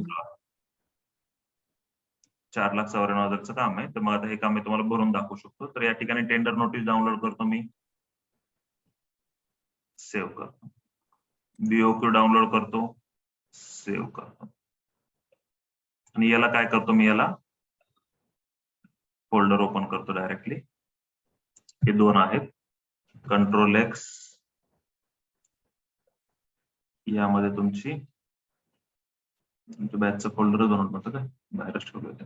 4,94,000चं काम आहे. तर मग आता हे काम मी तुम्हाला भरून दाखवू शकतो. तर या ठिकाणी टेंडर नोटीस डाउनलोड करतो मी, सेव्ह करतो. BOQ डाउनलोड करतो, सेव्ह करतो. आणि याला काय करतो, मी याला फोल्डर ओपन करतो डायरेक्टली. हे दोन आहेत, Ctrl+X, यामध्ये तुमच्या बॅचचं फोल्डर बनवून म्हणतो काय, बाहेरच ठेवलं होतं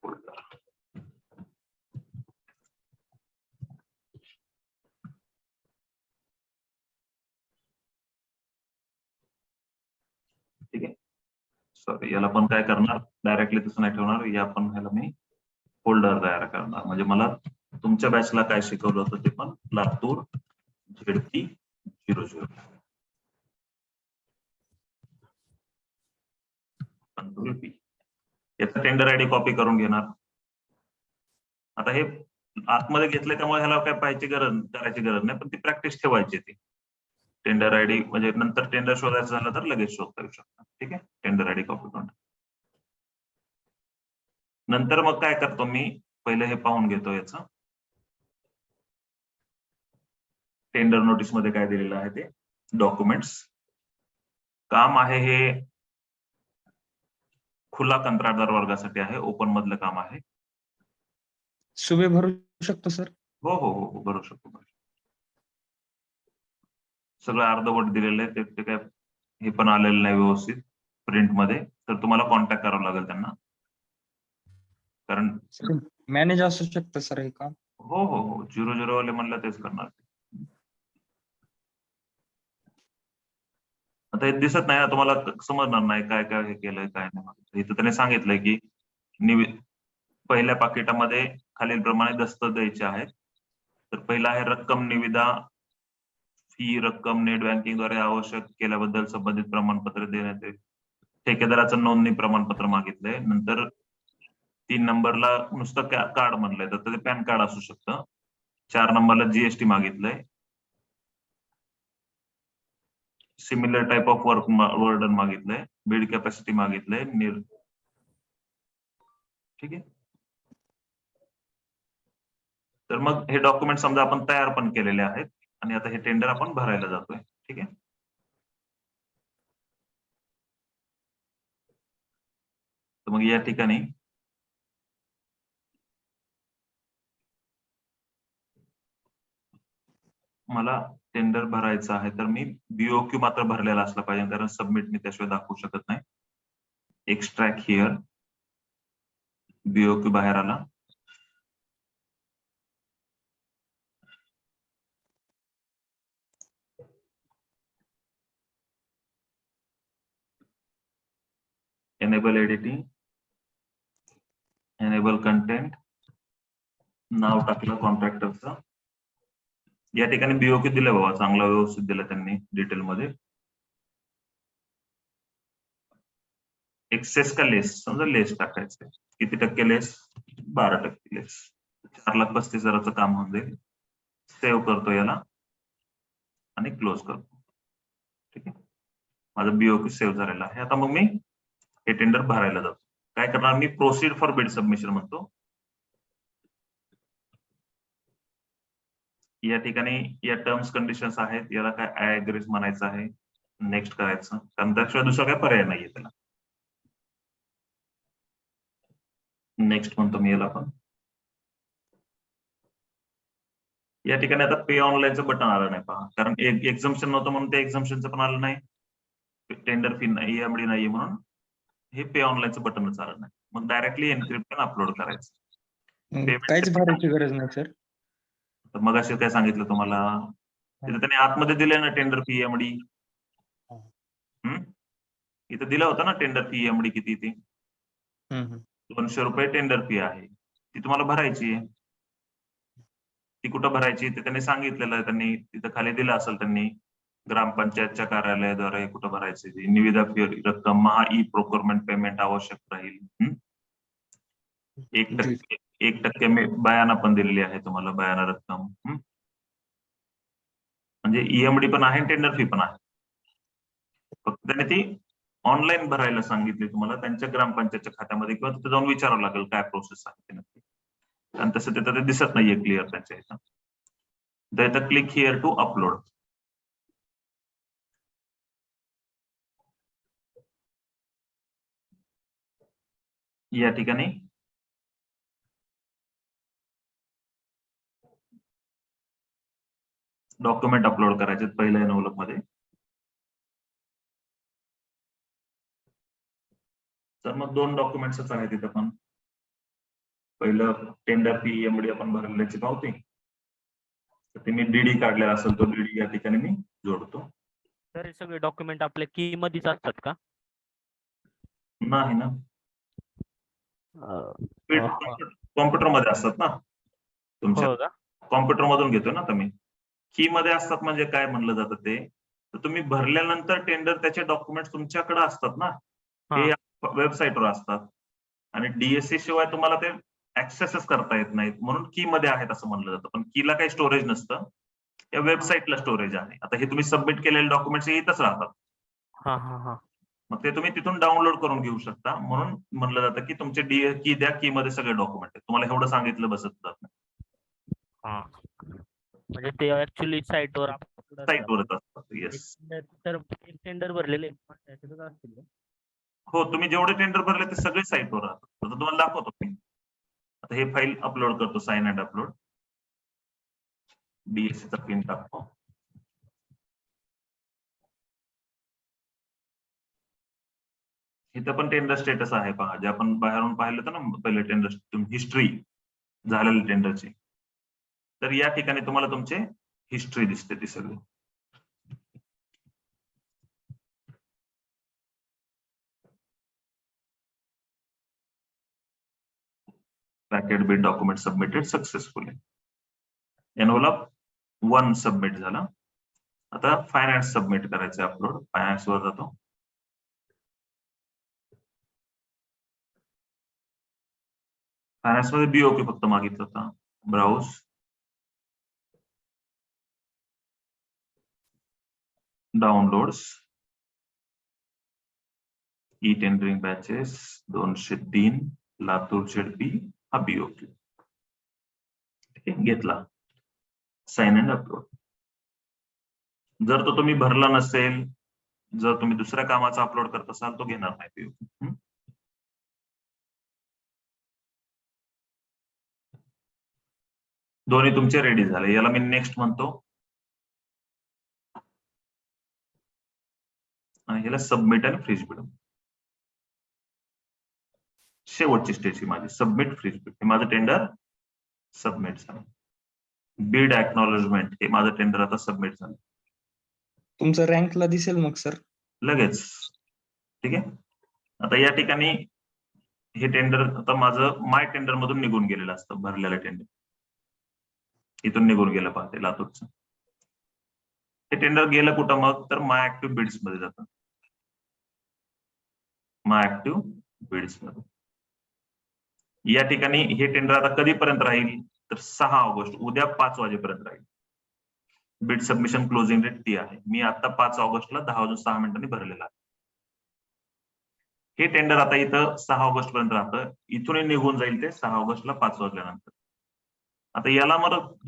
फोल्डर. ठीक आहे, सॉरी, याला पण काय करणार, डायरेक्टली तसं नाही ठेवणार, या पण ह्याला मी फोल्डर तयार करणार. म्हणजे मला तुमच्या बॅचला काय शिकवलं होतं ते पण लातूर ZP 00. Ctrl+P. याचा टेंडर आयडी कॉपी करून घेणार. आता हे आतमध्ये घेतलंय त्यामुळे ह्याला काय करायची गरज नाही, पण ती प्रॅक्टिस ठेवायची. ती टेंडर आयडी म्हणजे नंतर टेंडर शोधायचं झालं तर लगेच शोधता येऊ शकतं. ठीक आहे, टेंडर आयडी कॉपी करून. नंतर मग काय करतो मी, पहिले हे पाहून घेतो याचं. टेंडर नोटीस मध्ये काय दिलेलं आहे ते डॉक्युमेंट्स. काम आहे हे खुला कंत्राटदार वर्गासाठी आहे, ओपन मधलं काम आहे. सुबे भरू शकतो सर? हो हो हो भरू शकतो. सगळं अर्धवट दिलेलं आहे, ते काय हे पण आलेलं नाही व्यवस्थित प्रिंट मध्ये, तर तुम्हाला कॉन्टॅक्ट करावं लागेल त्यांना, कारण मॅनेज असू शकतं सर हे काम? हो हो हो 00 वाले म्हणलं तेच करणार. आता हे दिसत नाही ना तुम्हाला, समजणार नाही काय काय हे केलंय काय नाही. इथं त्याने सांगितलंय की पहिल्या पाकिटामध्ये खालीलप्रमाणे दस्तक द्यायचे आहेत. तर पहिला आहे रक्कम निविदा, फी रक्कम नेट बँकिंगद्वारे आवश्यक केल्याबद्दल संबंधित प्रमाणपत्र देण्यात येईल. ठेकेदाराचं नोंदणी प्रमाणपत्र मागितलंय. नंतर 3 नंबरला नुसतं कार्ड म्हणलंय, तर ते पॅन कार्ड असू शकतं. 4 नंबरला जीएसटी मागितलंय. Similar type of work done मागितलंय. बिल्ड कॅपॅसिटी मागितलंय. ठीक आहे. तर मग हे डॉक्युमेंट समजा आपण तयार पण केलेले आहेत आणि आता हे टेंडर आपण भरायला जातोय. ठीक आहे. तर मग या ठिकाणी मला टेंडर भरायचं आहे, तर मी बीओक्यू मात्र भरलेला असला पाहिजे, कारण सबमिट मी त्याशिवाय दाखवू शकत नाही. एक्स्ट्रॅक्ट हिअर, बीओक्यू बाहेर आला. एनेबल एडिटिंग, एनेबल कंटेंट, नाव टाकलं कॉन्ट्रॅक्टरचं. या ठिकाणी बीओक्यू दिलं बाबा, चांगला व्यवस्थित दिलं त्यांनी डिटेलमध्ये. एक्सेस का लेस, समजा लेस टाकायचं. किती टक्के लेस? 12% लेस. 4,35,000चं काम होऊन जाईल. सेव्ह करतो याला आणि क्लोज करतो. ठीक आहे. माझं बीओक्यू सेव्ह झालेला आहे. आता मग मी हे टेंडर भरायला जातो. काय करणार मी? प्रोसीड फॉर बिड सबमिशन म्हणतो. या ठिकाणी या टर्म्स कंडिशन्स आहेत, याला काय आय अग्रीज म्हणायचं आहे, नेक्स्ट करायचं, कारण त्याशिवाय दुसरा काय पर्याय नाहीये त्याला. नेक्स्ट म्हणतो मी याला पण. या ठिकाणी आता पे ऑनलाईनचं बटन आलं नाही पहा, कारण एक एक्झम्पशन नव्हतं म्हणून ते एक्झम्पशनचं पण आलं नाही. टेंडर फी नाही, ईएमडी नाहीये म्हणून हे पे ऑनलाईनचं बटनच आलं नाही. मग डायरेक्टली एन्क्रिप्शन अपलोड करायचं. काहीच भरायची गरज नाही सर? तर मग असे काय सांगितलं तुम्हाला, तिथे त्याने आतमध्ये दिले ना टेंडर फी ईएमडी. इथं दिलं होतं ना टेंडर फी ईएमडी किती ती. 200 रुपये टेंडर फी आहे, ती तुम्हाला भरायची आहे. ती कुठं भरायची ते त्यांनी सांगितलेलं आहे, त्यांनी तिथं खाली दिलं असेल त्यांनी, ग्रामपंचायतच्या कार्यालयाद्वारे कुठं भरायची ती निविदा फी रक्कम, महा ई प्रोक्युरमेंट पेमेंट आवश्यक राहील. 1% मी बयाना पण दिलेली आहे तुम्हाला, बयाना रक्कम. म्हणजे ईएमडी पण आहे, टेंडर फी पण आहे. फक्त त्याने ती ऑनलाईन भरायला सांगितली तुम्हाला त्यांच्या ग्रामपंचायतच्या खात्यामध्ये, किंवा तिथे जाऊन विचारावं लागेल काय प्रोसेस आहे ते नक्की, कारण तसं तिथं ते दिसत नाहीये क्लिअर त्यांच्या ह्याच्यात. तर इथं क्लिक हिअर टू अपलोड. या ठिकाणी डॉक्युमेंट अपलोड करायचे पहिल्या एनव्हलप मध्ये. तर मग 2 डॉक्युमेंट्सच आहेत तिथं पण. पहिलं टेंडर फी ईएमडी आपण भरल्याची पावती, तर ते मी डीडी काढलेला असेल तो डीडी या ठिकाणी मी जोडतो. तर हे सगळे डॉक्युमेंट आपल्या की मध्येच असतात का? नाही ना, कॉम्प्युटर मध्ये असतात ना तुमच्या. कॉम्प्युटर मधून घेतो ना तुम्ही. की मध्ये असतात म्हणजे काय म्हणलं जातं ते, तर तुम्ही भरल्यानंतर टेंडर त्याचे डॉक्युमेंट तुमच्याकडे असतात ना, हे वेबसाईटवर असतात. आणि डीएससी शिवाय तुम्हाला ते ऍक्सेसच करता येत नाहीत, म्हणून की मध्ये आहेत असं म्हणलं जातं. पण कीला काही स्टोरेज नसतं, या वेबसाईटला स्टोरेज आहे. आता हे तुम्ही सबमिट केलेले डॉक्युमेंट्स इथंच राहतात. मग ते तुम्ही तिथून डाउनलोड करून घेऊ शकता. म्हणून म्हणलं जातं की तुमचे की द्या, की मध्ये सगळे डॉक्युमेंट आहेत. तुम्हाला एवढं सांगितलं बसत जात नाही. म्हणजे ते ऍक्च्युली साईटवर साईटवरच असतात. येस. तर टेंडर भरलेले त्याच्यातच असतील का? हो, तुम्ही जेवढे टेंडर भरले ते सगळे साईटवर राहतात. आता तुम्हाला दाखवतो मी. आता हे फाईल अपलोड करतो, साइन अँड अपलोड. DSC चा पिन टाकतो. इथं पण टेंडर स्टेटस आहे पहा, जे आपण बाहेरून पाहिलं होतं ना पहिले टेंडर हिस्ट्री झालेली टेंडरची. तर या ठिकाणी तुम्हाला तुमचे हिस्ट्री दिसते ती सगळी. Packet bill document submitted successfully. Envelope 1 submit झाला. आता फायनान्स सबमिट करायचं अपलोड. फायनान्स वर जातो. फायनान्स मध्ये BOQ फक्त मागितलं होतं. Browse. Downloads. E tendering batches 203 Latur ZP हा BOQ. ठीक आहे, घेतला. Sign and upload. जर तो तुम्ही भरला नसेल, जर तुम्ही दुसऱ्या कामाचा अपलोड करत असाल, तो घेणार नाही BOQ. दोन्ही तुमचे रेडी झाले. याला मी नेक्स्ट म्हणतो आणि याला सबमिट आणि फ्रीज बिड. शेवटची स्टेज ही माझी सबमिट फ्रीज बिड. हे माझं टेंडर सबमिट झालं. बीड एक्नॉलेजमेंट हे माझं टेंडर आता सबमिट झालं. तुमचं रँकला दिसेल मग सर लगेच. ठीक आहे. आता या ठिकाणी हे टेंडर आता माझं माय टेंडर मधून निघून गेलेलं असतं, भरलेलं टेंडर इथून निघून गेलं पाहते लातूरचं. हे टेंडर गेलं कुठं मग, तर माय ऍक्टिव्ह बिड्स मध्ये जातं. माय ऍक्टिव्ह बिड्स मध्ये या ठिकाणी हे टेंडर आता कधीपर्यंत राहील, तर 6 ऑगस्ट उद्या 5 वाजेपर्यंत राहील. बिड सबमिशन क्लोजिंग डेट ती आहे. मी आता 5 ऑगस्टला 10:06 भरलेला आहे. हे टेंडर आता इथं 6 ऑगस्ट पर्यंत राहतं. इथूनही निघून जाईल ते 6 ऑगस्टला 5 वाजल्यानंतर. आता याला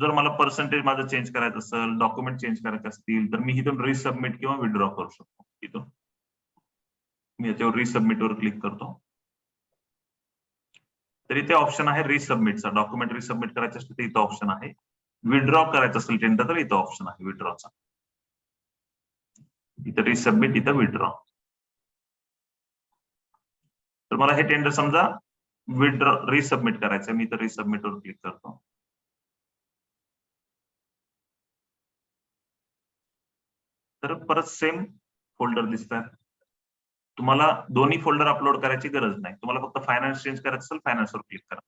जर मला पर्सेंटेज माझं चेंज करायचं असेल, डॉक्युमेंट चेंज करायचे असतील, तर मी इथून रिसबमिट किंवा विड्रॉ करू शकतो. इथून मी याच्यावर रिसबमिटवर क्लिक करतो. तर इथे ऑप्शन आहे रिसबमिटचा. डॉक्युमेंट रिसबमिट करायचं असेल तर इथं ऑप्शन आहे. विड्रॉ करायचं असेल टेंडर तर इथं ऑप्शन आहे विड्रॉचा. इथं रिसबमिट, इथं विड्रॉ. तर मला हे टेंडर समजा विड्रॉ रिसबमिट करायचं, मी तर रिसबमिटवर क्लिक करतो. तर परत सेम फोल्डर दिसतात. तुम्हाला दोन्ही फोल्डर अपलोड करायची गरज नाही. तुम्हाला फक्त फायनान्स चेंज करायचं असेल फायनान्सवर क्लिक करा.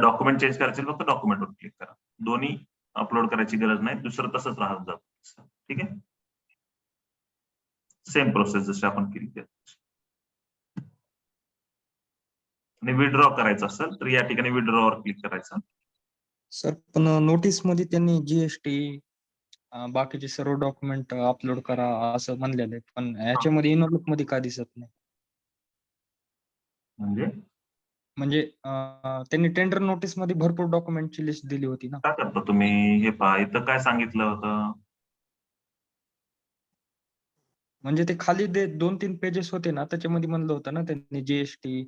डॉक्युमेंट चेंज करायचे फक्त डॉक्युमेंटवर क्लिक करा. दोन्ही अपलोड करायची गरज नाही, दुसरं तसंच राहत जातं. ठीक आहे. सेम प्रोसेस जशी आपण केली त्या. आणि विड्रॉ करायचं असेल तर या ठिकाणी विड्रॉवर क्लिक करायचं. सर पण नोटीस मध्ये त्यांनी GST बाकीचे सर्व डॉक्युमेंट अपलोड करा असं म्हणलेलं आहे, पण याच्यामध्ये इनोलॉग मध्ये का दिसत नाही? म्हणजे त्यांनी टेंडर नोटीस मध्ये भरपूर डॉक्युमेंटची लिस्ट दिली होती ना. काय करता तुम्ही, हे पहा इथं काय सांगितलं होतं, म्हणजे ते खाली 2-3 पेजेस होते ना, त्याच्यामध्ये म्हणलं होतं ना त्यांनी GST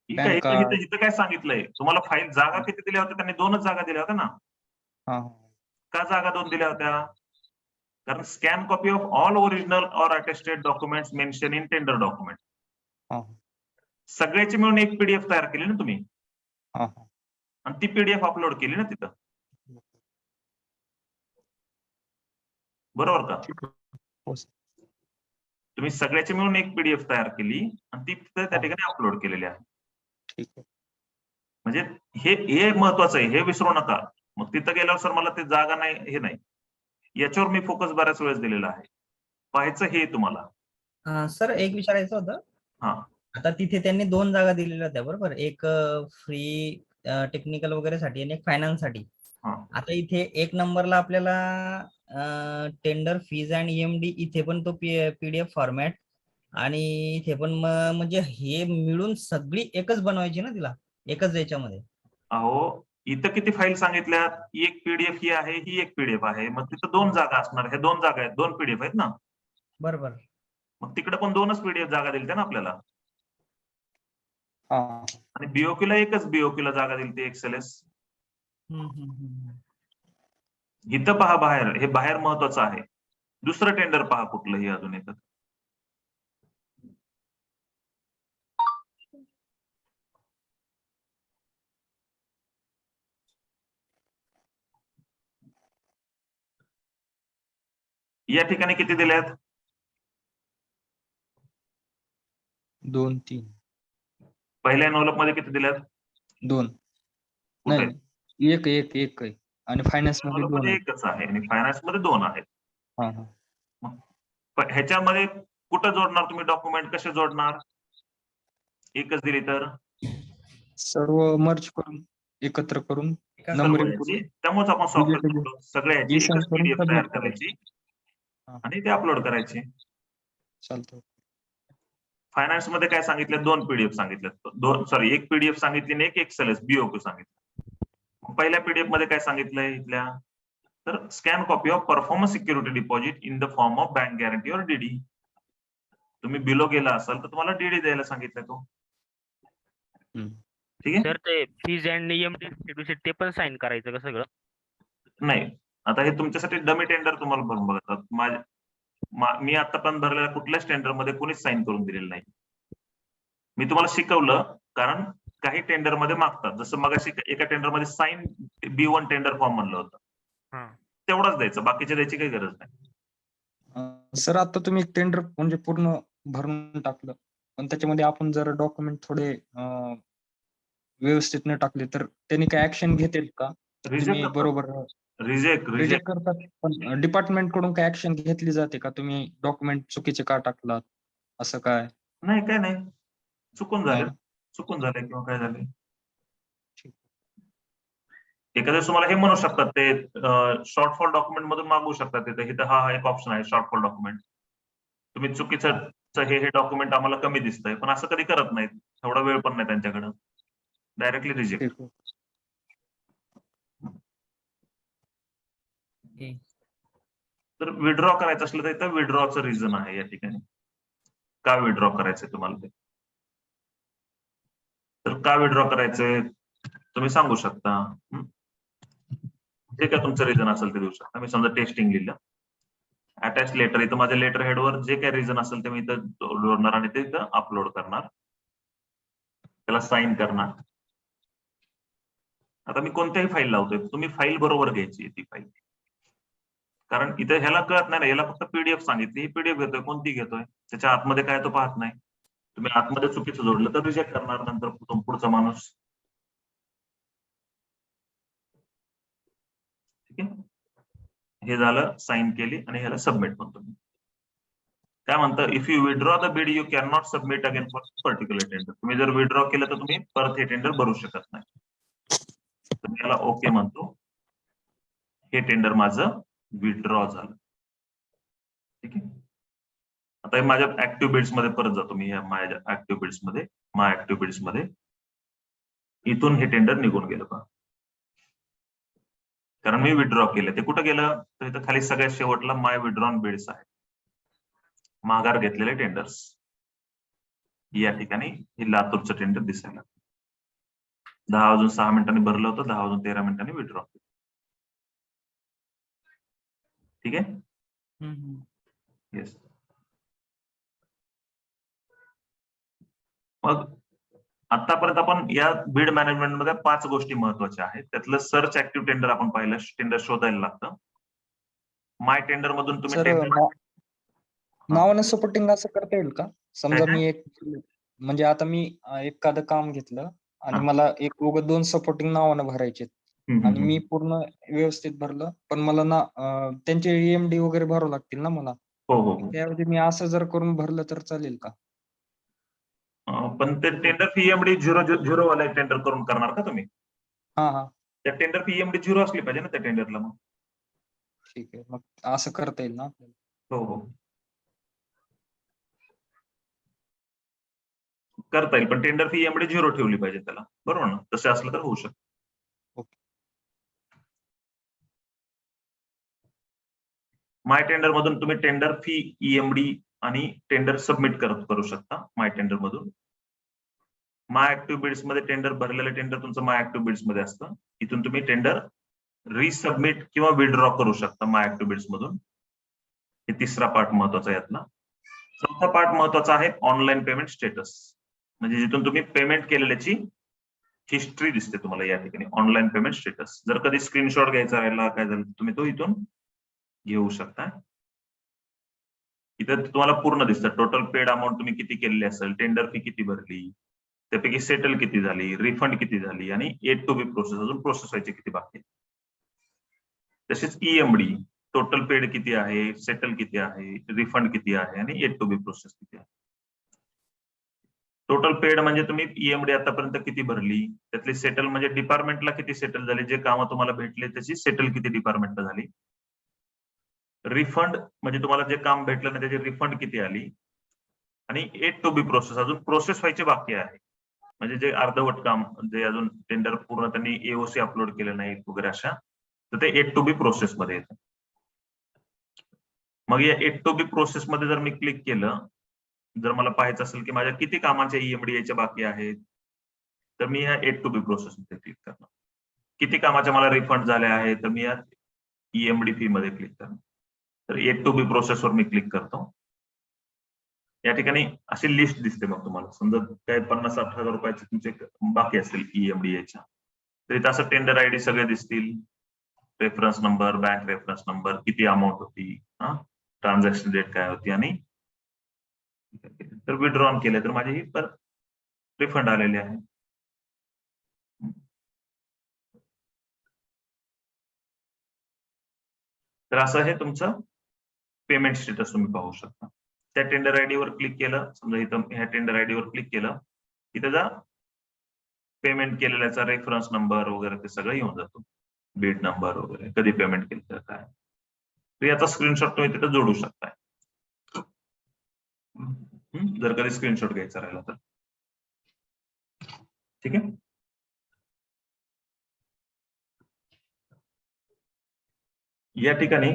इथं काय सांगितलंय तुम्हाला, फाईल जागा किती दिल्या होत्या त्यांनी? 2च जागा दिल्या होत्या ना. का जागा 2 दिल्या होत्या? कारण scan copy of all original or attested documents mention in tender document. सगळ्याची मिळून एक PDF तयार केली ना तुम्ही, आणि ती PDF अपलोड केली ना तिथं, बरोबर का? तुम्ही सगळ्याची मिळून एक PDF तयार केली आणि ती तिथं त्या ठिकाणी अपलोड केलेली आहे. म्हणजे हे महत्वाचं आहे, हे विसरू नका. मग तिथं गेल्यावर सर मला ते जागा नाही, हे नाही, याच्यावर मी फोकस बऱ्याच वेळेस दिलेला आहे. पाहायचं हे तुम्हाला. सर एक विचारायचं होतं. आता तिथे त्यांनी 2 जागा दिलेल्या होत्या बरोबर, एक फ्री टेक्निकल वगैरे साठी आणि एक फायनान्स साठी. आता इथे 1 नंबरला आपल्याला टेंडर फीज अँड EMD इथे पण तो PDF फॉर्मॅट, आणि इथे पण म्हणजे हे मिळून सगळी एकच बनवायची ना तिला, एकच याच्यामध्ये. अहो इथं किती फाईल सांगितल्यात? एक पीडीएफ ही आहे, ही एक पीडीएफ आहे. मग तिथं 2 जागा असणार. ह्या 2 जागा आहेत, 2 पीडीएफ आहेत ना. बरोबर. मग तिकडे पण 2च पीडीएफ जागा दिलत्या ना आपल्याला. हा आणि BOQ ला एकच BOQ ला जागा दिलती एक्सएलएस. इथं पहा बाहेर, हे बाहेर महत्वाचं आहे. दुसरं टेंडर पहा कुठलंही अजून एकच. या ठिकाणी किती दिल्यात? 2 3 पहिल्या एनव्हलप मध्ये किती दिल्यात? 2 कुठे? नाही एक आहे आणि फायनान्स मध्ये एनव्हलप 2 मध्ये आहे. एकच आहे आणि फायनान्स मध्ये 2 आहेत. हा हा पण ह्याच्यामध्ये कुठं जोडणार तुम्ही डॉक्युमेंट? कसे जोडणार? एकच दिली तर सर्व मर्ज करून एकत्र करून एका नंबरिंग सर्व करून याची, त्यामुळेच आपण सॉफ्टवेअर सगळ्याची e-sign एकच करून पीडीएफ तयार submit करू. करायची हा. आणि ते अपलोड करायची. चालतं. फायनान्स मध्ये काय सांगितलं? 2 पीडीएफ सांगितलं. एक पीडीएफ सांगितली आणि एक एक्सएलएस BOQ सांगितलं. पहिल्या पीडीएफ मध्ये काय सांगितलंय इथल्या? तर scan copy of performance security deposit in the form of bank guarantee और डीडी. तुम्ही बिलो गेला असाल तर तुम्हाला डीडी द्यायला सांगितलं तो. ठीक आहे. सर ते फीज अँड EMD ते पण साईन करायचं का सगळं? नाही, आता हे तुमच्यासाठी डमी टेंडर तुम्हाला भरून बघतात. मी आतापर्यंत भरलेल्या कुठल्याच टेंडर मध्ये कोणीच साईन करून दिलेलं नाही. मी तुम्हाला शिकवलं, कारण काही टेंडर मध्ये मागतात. जसं मगाशी एका टेंडर मध्ये साईन B1 टेंडर फॉर्म म्हणलं होतं, तेवढंच द्यायचं, बाकीचे द्यायची काही गरज नाही. सर आता तुम्ही टेंडर म्हणजे पूर्ण भरून टाकलं, पण त्याच्यामध्ये आपण जर डॉक्युमेंट थोडे व्यवस्थित न टाकले तर त्यांनी काय ऍक्शन घेतील का? तुम्ही बरोबर रिजेक्ट करतात, पण डिपार्टमेंट कडून काय ऍक्शन घेतली जाते का? तुम्ही डॉक्युमेंट चुकीचे का टाकलात असं काय? नाही, काय नाही. चुकून नाही झाले किंवा काय झाले. एखाद्या तुम्हाला हे म्हणू शकतात, ते शॉर्टफॉल डॉक्युमेंट मधून मागवू शकतात. तिथं हा एक ऑप्शन आहे, शॉर्टफॉल डॉक्युमेंट. तुम्ही चुकीचं हे डॉक्युमेंट आम्हाला कमी दिसतंय, पण असं कधी करत नाहीत. एवढा वेळ पण नाही त्यांच्याकडे. Directly reject. तर विड्रॉ करायचं असलं तर इथं विड्रॉचं रिझन आहे या ठिकाणी. का विड्रॉ करायचंय तुम्हाला ते? तर का विड्रॉ करायचंय तुम्ही सांगू शकता. जे काय तुमचं रिझन असेल ते देऊ शकता. मी समजा टेस्टिंग लिहिलं, अटॅच लेटर, इथं माझ्या लेटर हेडवर जे काही रिझन असेल ते मी इथं जोडणार आणि ते इथं अपलोड करणार, त्याला साईन करणार. आता मी कोणत्याही फाईल लावतोय, तुम्ही फाईल बरोबर घ्यायची ती फाईल, कारण इथे ह्याला कळत नाही ना, याला फक्त पीडीएफ सांगितली, ही पीडीएफ घेतोय, कोणती घेतोय, त्याच्या आतमध्ये काय तो पाहत नाही. तुम्ही आतमध्ये चुकीचं जोडलं तर रिजेक्ट करणार नंतर पुढचा माणूस. ठीक आहे. हे झालं, साईन केली आणि ह्याला सबमिट म्हणतो मी. काय म्हणतं? इफ यू विड्रॉ द बिड you can not submit again for particular tender. तुम्ही जर विड्रॉ केलं तर तुम्ही परत हे टेंडर भरू शकत नाही. तर मी याला ओके म्हणतो. हे टेंडर माझं विड्रॉ झालं. ठीक आहे. आता हे माझ्या ऍक्टिव्ह बिड्स मध्ये परत जातो मी. माझ्या ऍक्टिव्ह बिड्स मध्ये, माय ऍक्टिव्ह बिड्स मध्ये इथून हे टेंडर निघून गेलं पहा, कारण मी विड्रॉ केलं. ते कुठं गेलं? तर इथं खाली सगळ्यात शेवटला माय विड्रॉन बिड्स आहे, माघार घेतलेले टेंडर्स. या ठिकाणी हे लातूरचं टेंडर दिसायला 10 वाजून 6 मिनिटांनी भरलं होतं, 10 वाजून 13 मिनिटांनी विड्रॉ. ठीक आहे. येस. मग आतापर्यंत आपण या बिड मॅनेजमेंट मध्ये 5 गोष्टी महत्वाच्या आहेत. त्यातलं सर्च ऍक्टिव्ह टेंडर आपण पाहिलं, टेंडर शोधायला लागतं. माय टेंडर मधून तुम्ही टेंडर नावाने सपोर्टिंग असं करता येईल का? समजा काय? मी एक म्हणजे आता मी एखादं काम घेतलं आणि मला एक उगाच 2 सपोर्टिंग नावानं भरायचे आणि मी पूर्ण व्यवस्थित भरलं, पण मला ना त्यांचे EMD वगैरे भरावं लागतील ना मला. हो. त्याऐवजी मी असं जर करून भरलं तर चालेल का? पण ते टेंडर फी EMD 0 वाला टेंडर करून करणार का तुम्ही? हा. त्या टेंडर फी EMD 0 असली पाहिजे ना त्या टेंडरला. मग ठीक आहे, मग असं करता येईल ना आपल्याला? हो. करता येईल, पण टेंडर फी EMD 0 ठेवली पाहिजे त्याला, बरोबर ना? तसे असलं तर होऊ शकतं. ओके. माय टेंडर मधून तुम्ही टेंडर फी, ईएमडी आणि टेंडर सबमिट करू शकता माय टेंडर मधून. माय ऍक्टिव्ह बिड्स मध्ये टेंडर भरलेलं टेंडर तुमचं माय ऍक्टिव्ह बिड्स मध्ये असतं. इथून तुम्ही टेंडर रिसबमिट किंवा विड्रॉ करू शकता माय ऍक्टिव्ह बिड्स मधून. हे तिसरा पार्ट महत्वाचा आहे यातला. चौथा पार्ट महत्वाचा आहे ऑनलाईन पेमेंट स्टेटस, म्हणजे जिथून तुम्ही पेमेंट केलेल्याची हिस्ट्री दिसते तुम्हाला या ठिकाणी. ऑनलाईन पेमेंट स्टेटस, जर कधी स्क्रीनशॉट घ्यायचा राहिला काय झालं तुम्ही तो इथून घेऊ शकता. इथं तुम्हाला पूर्ण दिसतं टोटल पेड अमाऊंट तुम्ही किती केलेली असेल, टेंडर फी किती भरली, त्यापैकी सेटल किती झाली, रिफंड किती झाली आणि येट टू बी प्रोसेस अजून प्रोसेस व्हायची किती बाकी. तसेच ईएमडी टोटल पेड किती आहे, सेटल किती आहे, रिफंड किती आहे आणि येट टू बी प्रोसेस किती आहे. टोटल पेड म्हणजे तुम्ही ईएमडी आतापर्यंत किती भरली, त्यातली सेटल म्हणजे डिपार्टमेंटला किती सेटल झाली, जे कामं तुम्हाला भेटले त्याची सेटल किती डिपार्टमेंटला झाली. रिफंड म्हणजे तुम्हाला जे काम भेटलं ना त्याची रिफंड किती आली. आणि येट टू बी प्रोसेस अजून प्रोसेस व्हायची बाकी आहे, म्हणजे जे अर्धवट काम, जे अजून टेंडर पूर्ण त्यांनी एओसी अपलोड केलं नाही वगैरे अशा, तर ते येट टू बी प्रोसेस मध्ये येतं. मग या येट टू बी प्रोसेस मध्ये जर मी क्लिक केलं, जर मला पाहायचं असेल की माझ्या किती कामाच्या ईएमडी यायच्या बाकी आहेत, तर मी या येट टू बी प्रोसेस मध्ये क्लिक करणार. किती कामाच्या मला रिफंड झाल्या आहेत, तर मी या ईएमडी फी मध्ये क्लिक करणार. तर येट टू बी प्रोसेस वर मी क्लिक करतो. या ठिकाणी अशी लिस्ट दिसते. मग तुम्हाला समजा काय 50-60 हजार रुपयाचे तुमचे बाकी असतील ईएमडी याच्या, तर इथं असं टेंडर आयडी सगळे दिसतील, reference number, bank reference number, किती अमाऊंट होती, ट्रान्झॅक्शन डेट काय होती आणि तर विड्रॉन केले तर माझी ही परत रिफंड आलेली आहे. तर असं हे तुमचं पेमेंट स्टेटस तुम्ही पाहू शकता. त्या टेंडर आयडी वर क्लिक केलं, समजा इथं ह्या टेंडर आयडी वर क्लिक केलं की त्याचा पेमेंट केलेल्याचा रेफरन्स नंबर वगैरे ते सगळं येऊन जातो, बीड नंबर वगैरे, कधी पेमेंट केलं तर काय. तर याचा स्क्रीनशॉट तुम्ही तिथे जोडू शकताय जर कधी स्क्रीनशॉट घ्यायचा राहिला तर. ठीक आहे. या ठिकाणी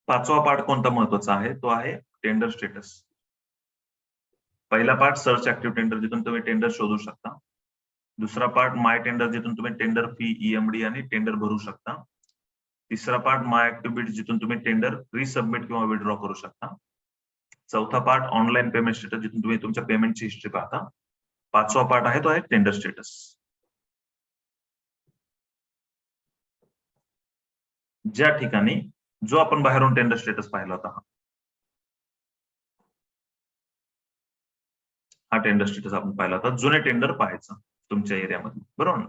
पाचवा पार्ट कोणता महत्वाचा आहे, तो आहे टेंडर स्टेटस. पहिला पार्ट सर्च ऍक्टिव्ह टेंडर, जिथून तुम्ही टेंडर शोधू शकता. दुसरा पार्ट माय टेंडर, जिथून तुम्ही टेंडर फी, ईएमडी आणि टेंडर भरू शकता. तिसरा पार्ट माय ऍक्टिव्ह बिड, जिथून तुम्ही टेंडर रिसबमिट किंवा विड्रॉ करू शकता. चौथा पार्ट ऑनलाईन पेमेंट स्टेटस, जिथून तुम्ही तुमच्या पेमेंटची हिस्ट्री पाहता. पाचवा पार्ट आहे तो आहे टेंडर स्टेटस. ज्या ठिकाणी जो आपण बाहेरून टेंडर स्टेटस पाहिला होता, हा टेंडर स्टेटस आपण पाहिला होता. जुने टेंडर पाहायचं तुमच्या एरियामध्ये, बरोबर ना.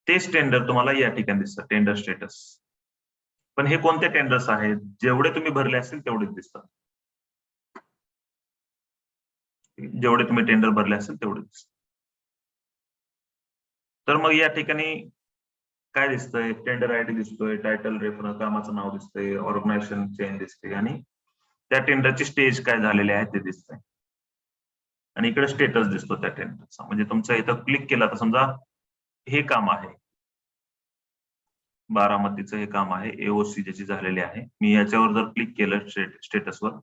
तेच टेंडर तुम्हाला या ठिकाणी दिसतं, टेंडर स्टेटस. पण हे कोणते टेंडर्स आहेत, जेवढे तुम्ही भरले असतील तेवढेच दिसतात. जेवढे तुम्ही टेंडर भरले असेल तेवढेच दिसतात. तर मग या ठिकाणी काय दिसतंय, टेंडर आयडी दिसतोय, टायटल, रेफरन्स, कामाचं नाव दिसतंय, ऑर्गनायझेशन चेन दिसते आणि त्या टेंडरची स्टेज काय झालेले आहे ते दिसतंय. आणि इकडे स्टेटस दिसतो त्या टेंडरचा. म्हणजे तुमचं इथं क्लिक केलं तर समजा हे काम आहे, बारामतीचं हे काम आहे, एओसी ज्याची झालेली आहे. मी याच्यावर जर क्लिक केलं स्टेटसवर,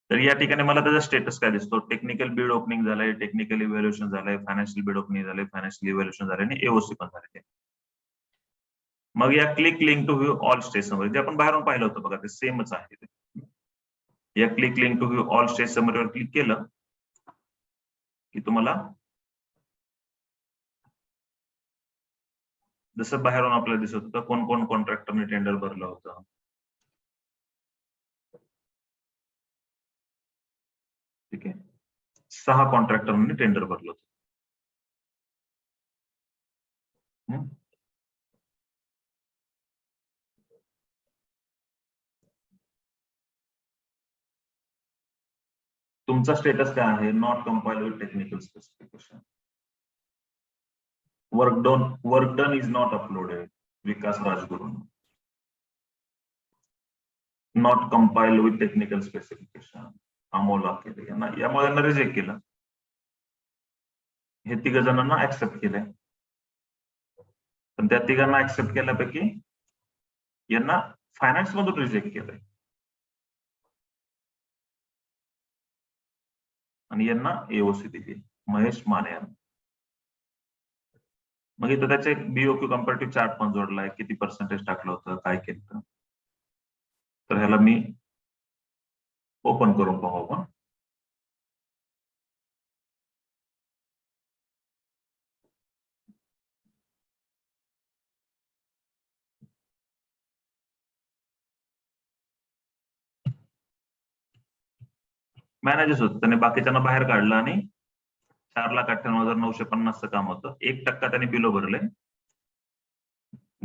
तर या ठिकाणी मला त्याचा स्टेटस काय दिसतो, टेक्निकल बिड ओपनिंग झालंय, टेक्निकल इव्हॅल्युएशन झालंय, फायनान्शियल बिड ओपनिंग झालंय, फायनान्शियल इव्हॅल्युएशन झालंय आणि एओसी पण झाले. मग या click link to view all stage summary, जे आपण बाहेरून पाहिलं होतं बघा, ते सेमच आहे. या click link to view all stage समरीवर क्लिक केलं की तुम्हाला जसं बाहेरून आपल्याला दिसत होतं कोण कोण कॉन्ट्रॅक्टरने टेंडर भरलं होतं. ठीक आहे, 6 कॉन्ट्रॅक्टरने टेंडर भरलं होतं. तुमचा स्टेटस काय आहे, not compiled with technical specification. Work done is not uploaded, Vikas Rajguru. Not compiled with technical specification, Amol केले, यामुळे यांना रिजेक्ट केलं. हे 3 जणांना ऍक्सेप्ट केलंय. पण त्या तिघांना ऍक्सेप्ट केल्यापैकी यांना फायनान्स मधून रिजेक्ट केलंय आणि यांना एओसी दिली महेश माने यांना. मग इथं त्याचे बीओक्यू कम्पॅरेटिव्ह चार्ट पण जोडलाय, किती पर्सेंटेज टाकलं होतं, काय केलं. तर ह्याला मी ओपन करून पाहू आपण. मॅनेजर्स होतं, त्याने बाकीच्यांना बाहेर काढलं आणि 4,98,950 काम होतं. 1% त्यांनी बिलो भरले,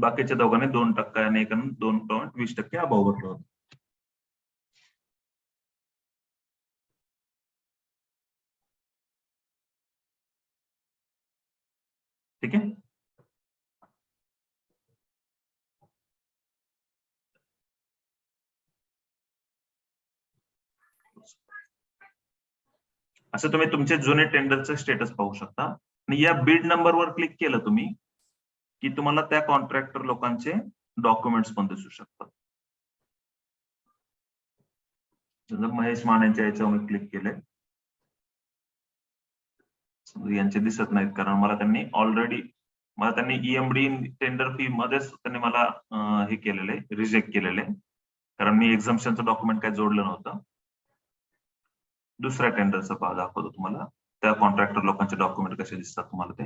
बाकीच्या दोघांनी 2% आणि एकाने 2.20% अभाव भरलं होतं. ठीक आहे. असं तुम्ही तुमचे जुने टेंडरचे स्टेटस पाहू शकता आणि या बीड नंबरवर क्लिक केलं तुम्ही की तुम्हाला त्या कॉन्ट्रॅक्टर लोकांचे डॉक्युमेंट्स पण दिसू शकतात. जर महेश मानेच्या याच्यावर मी क्लिक केले, यांचे दिसत नाहीत कारण मला त्यांनी ईएमडी टेंडर फी मध्येच त्यांनी मला हे केलेले, रिजेक्ट केलेले, कारण मी एक्झम्पशनचं डॉक्युमेंट काही जोडलं नव्हतं. दुसऱ्या टेंडरचा पहा दाखवतो तुम्हाला, त्या कॉन्ट्रॅक्टर लोकांचे डॉक्युमेंट कसे दिसतात तुम्हाला ते.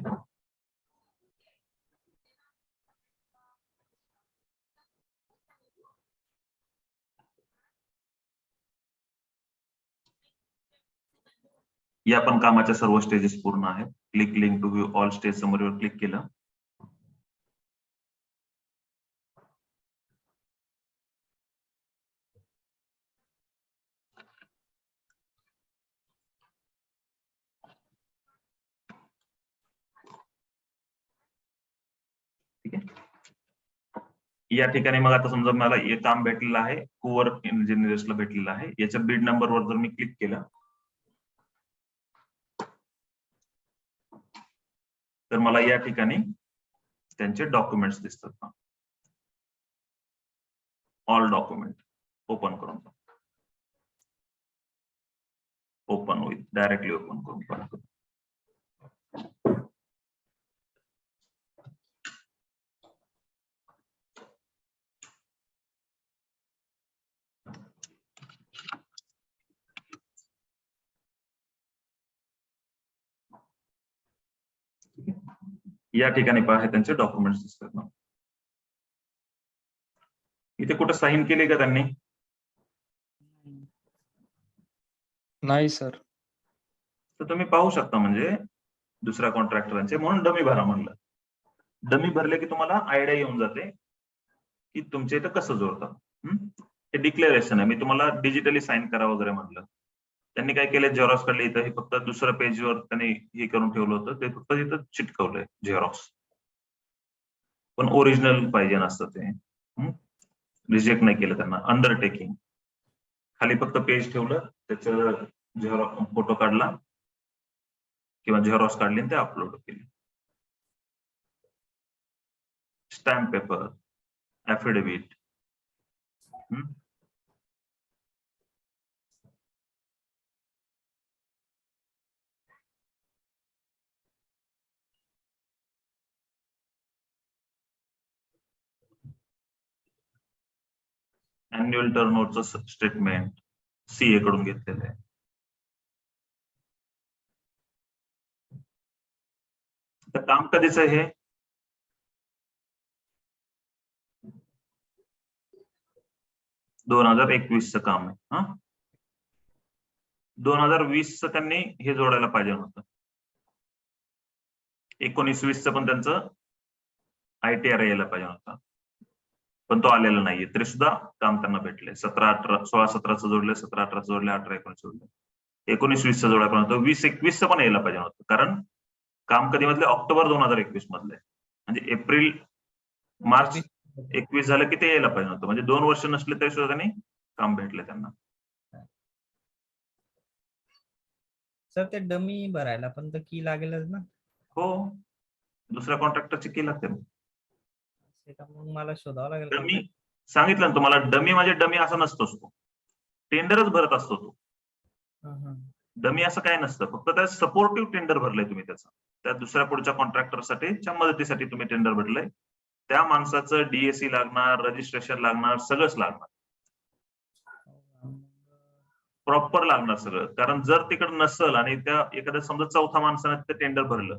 या पण कामाच्या सर्व स्टेजेस पूर्ण आहेत. Click link to view all stage समरीवर क्लिक केलं. ठीक आहे. या ठिकाणी मग आता समजा मला हे काम भेटलेलं आहे, कुवर इंजिनियर्सला भेटलेलं आहे. याच्या बीड नंबरवर जर मी क्लिक केलं तर मला या ठिकाणी त्यांचे डॉक्युमेंट्स दिसतात. ऑल डॉक्युमेंट ओपन करून ओपन होईल, डायरेक्टली ओपन करून. या ठिकाणी पहा त्यांचे डॉक्युमेंट्स दिसतात ना. इथे कुठं साईन केले का त्यांनी? नाही सर. तर तुम्ही पाहू शकता म्हणजे दुसऱ्या कॉन्ट्रॅक्टरांचे, म्हणून डमी भरा म्हणलं. डमी भरले की तुम्हाला आयडिया येऊन जाते की तुमच्या इथं कसं जोडतात. हे डिक्लेरेशन आहे, मी तुम्हाला डिजिटली साईन करा वगैरे म्हणलं. त्यांनी काय केलं, झेरॉक्स काढले. इथं हे फक्त दुसऱ्या पेजवर त्यांनी हे करून ठेवलं होतं, ते फक्त इथं चिटकवलंय झेरॉक्स, पण ओरिजिनल पाहिजे नसतं ते. रिजेक्ट नाही केलं त्यांना. अंडरटेकिंग खाली फक्त पेज ठेवलं, त्याचं झेरॉक्स फोटो काढला किंवा झेरॉक्स काढली आणि ते अपलोड केले. स्टॅम्प पेपर, ऍफिडेव्हिट, अॅन्युअल टर्नओव्हरचं स्टेटमेंट सीए कडून घेतलेलं आहे. तर काम कधीच आहे हे? 2021चं काम आहे. 2020चं त्यांनी हे जोडायला पाहिजे होतं. 19-20चं पण त्यांचं ITR यायला पाहिजे होता, पण तो आलेला नाहीये. तरी सुद्धा काम त्यांना भेटले. 16-17चं जोडले, 17-18चं जोडले, 18-19 जोडले, 19-20चं जोडायला पाहिजे होतं. 20-21चं पण यायला पाहिजे होतं, कारण काम कधी मधले ऑक्टोबर 2021 मधले, म्हणजे एप्रिल मार्च 21 झालं की ते यायला पाहिजे होतं. म्हणजे 2 वर्ष नसले तरी सुद्धा त्यांनी काम भेटले त्यांना. सर ते डमी भरायला पण तर की लागेलच ना? हो, दुसऱ्या कॉन्ट्रॅक्टरची की लागते. असं का? मग मला शोधावं लागेल डमी contract. सांगितलं ना तुम्हाला, डमी म्हणजे डमी असा नसतोच तो, टेंडरच भरत असतो तो. हं, हं. डमी असं काय नसतं, फक्त त्या सपोर्टिव्ह टेंडर भरलंय तुम्ही त्याचा, त्या दुसऱ्या पुढच्या कॉन्ट्रॅक्टरसाठीच्या मदतीसाठी तुम्ही टेंडर भरलंय. त्या माणसाचं डीएसी लागणार, रजिस्ट्रेशन लागणार, सगळंच लागणार, प्रॉपर लागणार सगळं. कारण जर तिकडे नसल आणि त्या एखाद्या समजा चौथ्या माणसाने ते टेंडर भरलं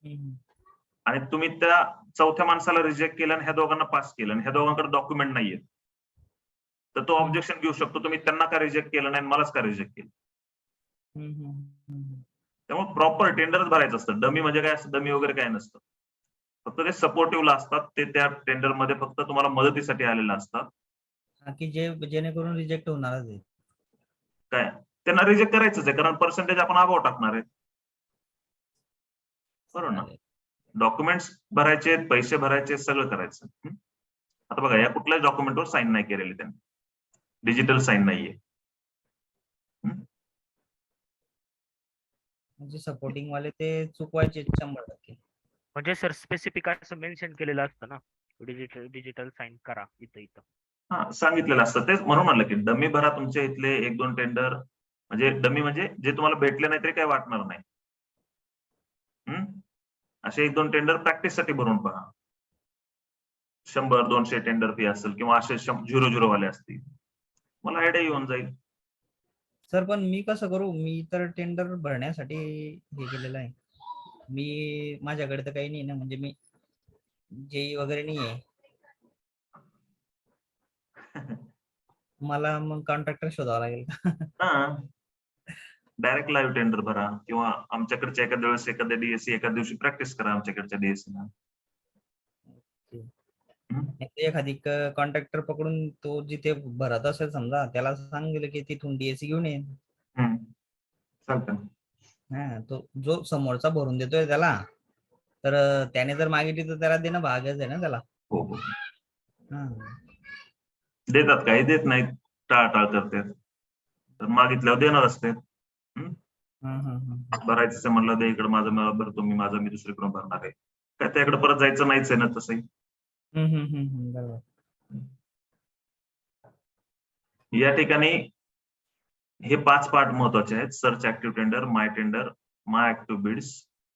हं, आणि तुम्ही त्या चौथ्या माणसाला रिजेक्ट केलं आणि ह्या दोघांना पास केलं आणि ह्या दोघांकडे डॉक्युमेंट नाहीये, तर तो ऑब्जेक्शन घेऊ शकतो, तुम्ही त्यांना का रिजेक्ट केलं नाही, मलाच का रिजेक्ट केलं. हं, हं, हं. त्यामुळे प्रॉपर टेंडरच भरायचं असतं. डमी म्हणजे काय असतं, डमी वगैरे काय नसतं, फक्त ते सपोर्टिव्हला असतात, ते त्या टेंडर मध्ये फक्त तुम्हाला मदतीसाठी आलेले असतात. हा, की जेणेकरून रिजेक्ट होणारच आहे. काय त्यांना रिजेक्ट करायचंच आहे, कारण पर्सेंटेज आपण अभाव टाकणार आहे, बरोबर ना. चालेल. डॉक्युमेंट्स भरायचे, पैसे भरायचे, सगळं करायचं. आता बघा, या कुठल्याच डॉक्युमेंटवर साईन नाही केलेली त्यांनी, डिजिटल साईन नाहीये. म्हणजे सपोर्टिंग वाले ते चुकवायचे 100%. म्हणजे सर स्पेसिफिक असं मेन्शन केलेलं असतं ना, डिजिटल साईन करा इथं. हा, सांगितलेलं असतं, तेच म्हणून म्हणलं की डमी भरा तुमच्या इथले 1-2 टेंडर. म्हणजे डमी म्हणजे जे तुम्हाला भेटले नाही तरी काही वाटणार नाही. असे 1-2 टेंडर प्रॅक्टिससाठी भरून पहा. 100-200 टेंडर फी असेल किंवा असे 0-0 वाले असतील, मला आयडिया येऊन जाईल. सर पण मी कसं करू? मी तर टेंडर भरण्यासाठी हे केलेलं आहे. मी माझ्याकडे तर काही नाही ना, म्हणजे मी जेई वगैरे नाही आहे. मला मग कॉन्ट्रॅक्टर शोधावा लागेल. हा, डायरेक्ट लाईव्ह टेंडर भरा किंवा आमच्याकडच्या एखाद्या वेळेस एखाद्या डीएससी एखाद्या दिवशी प्रॅक्टिस करा आमच्याकडच्या डीएससी. एखादी कॉन्ट्रॅक्टर पकडून तो जिथे भरत असेल समजा, त्याला सांगितलं की तिथून डीएससी घेऊन ये. चालतं. हा, तो जो समोरचा भरून देतोय त्याला, तर त्याने जर मागितली तर त्याला देणं भागच आहे ना त्याला. हो हो, हा. देतात, काही देत नाहीत, टाळटाळ करतात, तर मागितल्यावर देणार असते. भरायचं म्हणलं दे इकडे, माझं मला भरतो मी, माझं मी दुसरीकडून भरणार आहे, काय त्याकडे परत जायचं नाहीच आहे ना तसंही. बरोबर. या ठिकाणी हे 5 पार्ट महत्वाचे आहेत: search active tender, my tender, my active bids,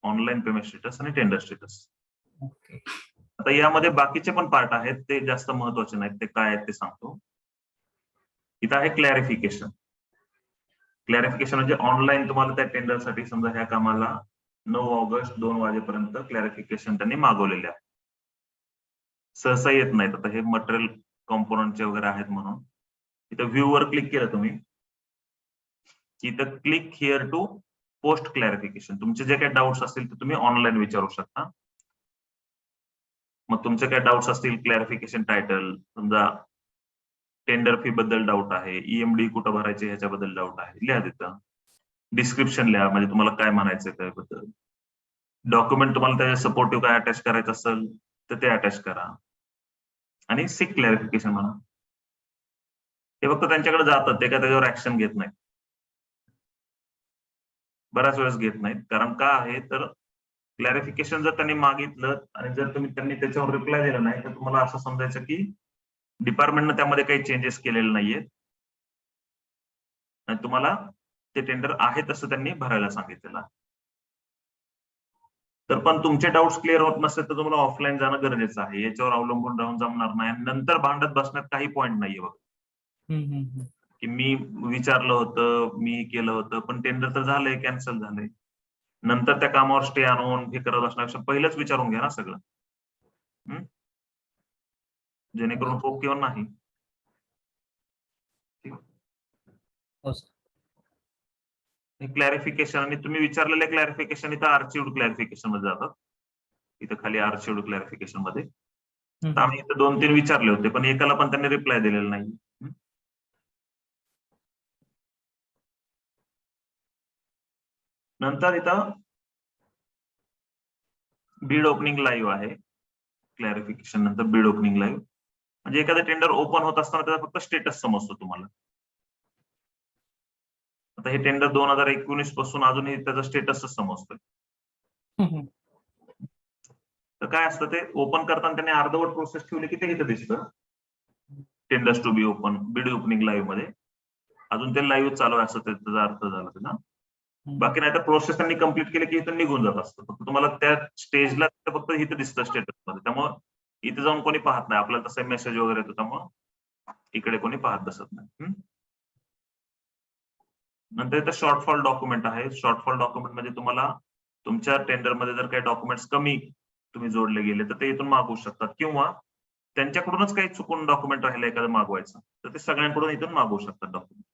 online payment status आणि टेंडर स्टेटस. ओके. आता यामध्ये बाकीचे पण पार्ट आहेत, ते जास्त महत्वाचे नाहीत, ते काय आहेत ते सांगतो. इथं आहे क्लॅरिफिकेशन. क्लॅरिफिकेशन म्हणजे ऑनलाईन तुम्हाला त्या टेंडरसाठी समजा ह्या कामाला 9 ऑगस्ट 2 वाजेपर्यंत क्लॅरिफिकेशन त्यांनी मागवलेले आहे. सहसा येत नाहीत, आता हे मटेरियल कॉम्पोनंटचे वगैरे आहेत म्हणून. इथं व्ह्यू वर क्लिक केलं तुम्ही, इथं click here to post clarification. तुमचे जे काही डाऊट्स असतील ते तुम्ही ऑनलाईन विचारू शकता. मग तुमचे काही डाऊट्स असतील, क्लॅरिफिकेशन टायटल, समजा टेंडर फी बद्दल डाऊट आहे, ईएमडी कुठं भरायचे ह्याच्याबद्दल डाऊट आहे, लिहा तिथं. डिस्क्रिप्शन लिहा, म्हणजे तुम्हाला काय म्हणायचं त्याबद्दल. डॉक्युमेंट तुम्हाला त्याच्या सपोर्टिव्ह काय अटॅच करायचं असेल तर ते अटॅच करा आणि सिक क्लॅरिफिकेशन म्हणा. हे फक्त त्यांच्याकडे जातात, ते काय त्याच्यावर ऍक्शन घेत नाही, बऱ्याच वेळेस घेत नाहीत. कारण का आहे तर क्लॅरिफिकेशन जर त्यांनी मागितलं आणि जर त्यांनी त्याच्यावर रिप्लाय दिला नाही, तर तुम्हाला असं समजायचं की डिपार्टमेंटनं त्यामध्ये काही चेंजेस केलेले नाहीये आणि तुम्हाला ते टेंडर आहे तसं त्यांनी भरायला सांगितलेलं. तर पण तुमचे डाऊट्स क्लिअर होत नसेल तर तुम्हाला ऑफलाईन जाणं गरजेचं आहे. याच्यावर अवलंबून राहून जमणार नाही, नंतर भांडत बसण्यात काही पॉईंट नाहीये बघा. की मी विचारलं होतं, मी केलं होतं, पण टेंडर तर झालंय, कॅन्सल झालंय, नंतर त्या कामावर स्टे आणून हे करत असण्यापेक्षा पहिलंच विचारून घ्या ना सगळं, जेणेकरून हो किंवा नाही. क्लॅरिफिकेशन आणि तुम्ही विचारलेले क्लॅरिफिकेशन इथं आर्चिव्ड क्लॅरिफिकेशन मध्ये जातात. इथं खाली आर्चिव्ड क्लॅरिफिकेशन मध्ये आम्ही इथं 2-3 विचारले होते, पण एकाला पण त्यांनी रिप्लाय दिलेला नाही. नंतर इथं बीड ओपनिंग लाईव्ह आहे. क्लॅरिफिकेशन नंतर बीड ओपनिंग लाईव्ह म्हणजे एखादं टेंडर ओपन होत असताना त्याचा फक्त स्टेटस समजतो तुम्हाला. आता हे टेंडर 2019 पासून अजूनही त्याचा स्टेटसच समजतोय. तर काय असतं ते ओपन करताना त्यांनी अर्धवट प्रोसेस ठेवली की ते इथं दिसतं टेंडर्स टू बी ओपन बिड ओपनिंग लाईव्ह मध्ये. अजून ते लाईव्ह चालू आहे असं त्याचा अर्थ झाला त्याचा. बाकी नाही तर प्रोसेस त्यांनी कम्प्लीट केली की इथं निघून जात असतं. फक्त तुम्हाला त्या स्टेजला फक्त इथं दिसतं स्टेटस मध्ये. त्यामुळे इथे जाऊन कोणी पाहत नाही. आपल्याला तसं मेसेज वगैरे येतो त्यामुळे इकडे कोणी पाहत बसत नाही. नंतर इथं शॉर्टफॉल डॉक्युमेंट आहे. शॉर्टफॉल डॉक्युमेंट म्हणजे तुम्हाला तुमच्या टेंडरमध्ये जर काही डॉक्युमेंट्स कमी तुम्ही जोडले गेले तर ते इथून मागवू शकतात, किंवा त्यांच्याकडूनच काही चुकून डॉक्युमेंट राहिलं एखादं मागवायचं तर ते सगळ्यांकडून इथून मागवू शकतात डॉक्युमेंट.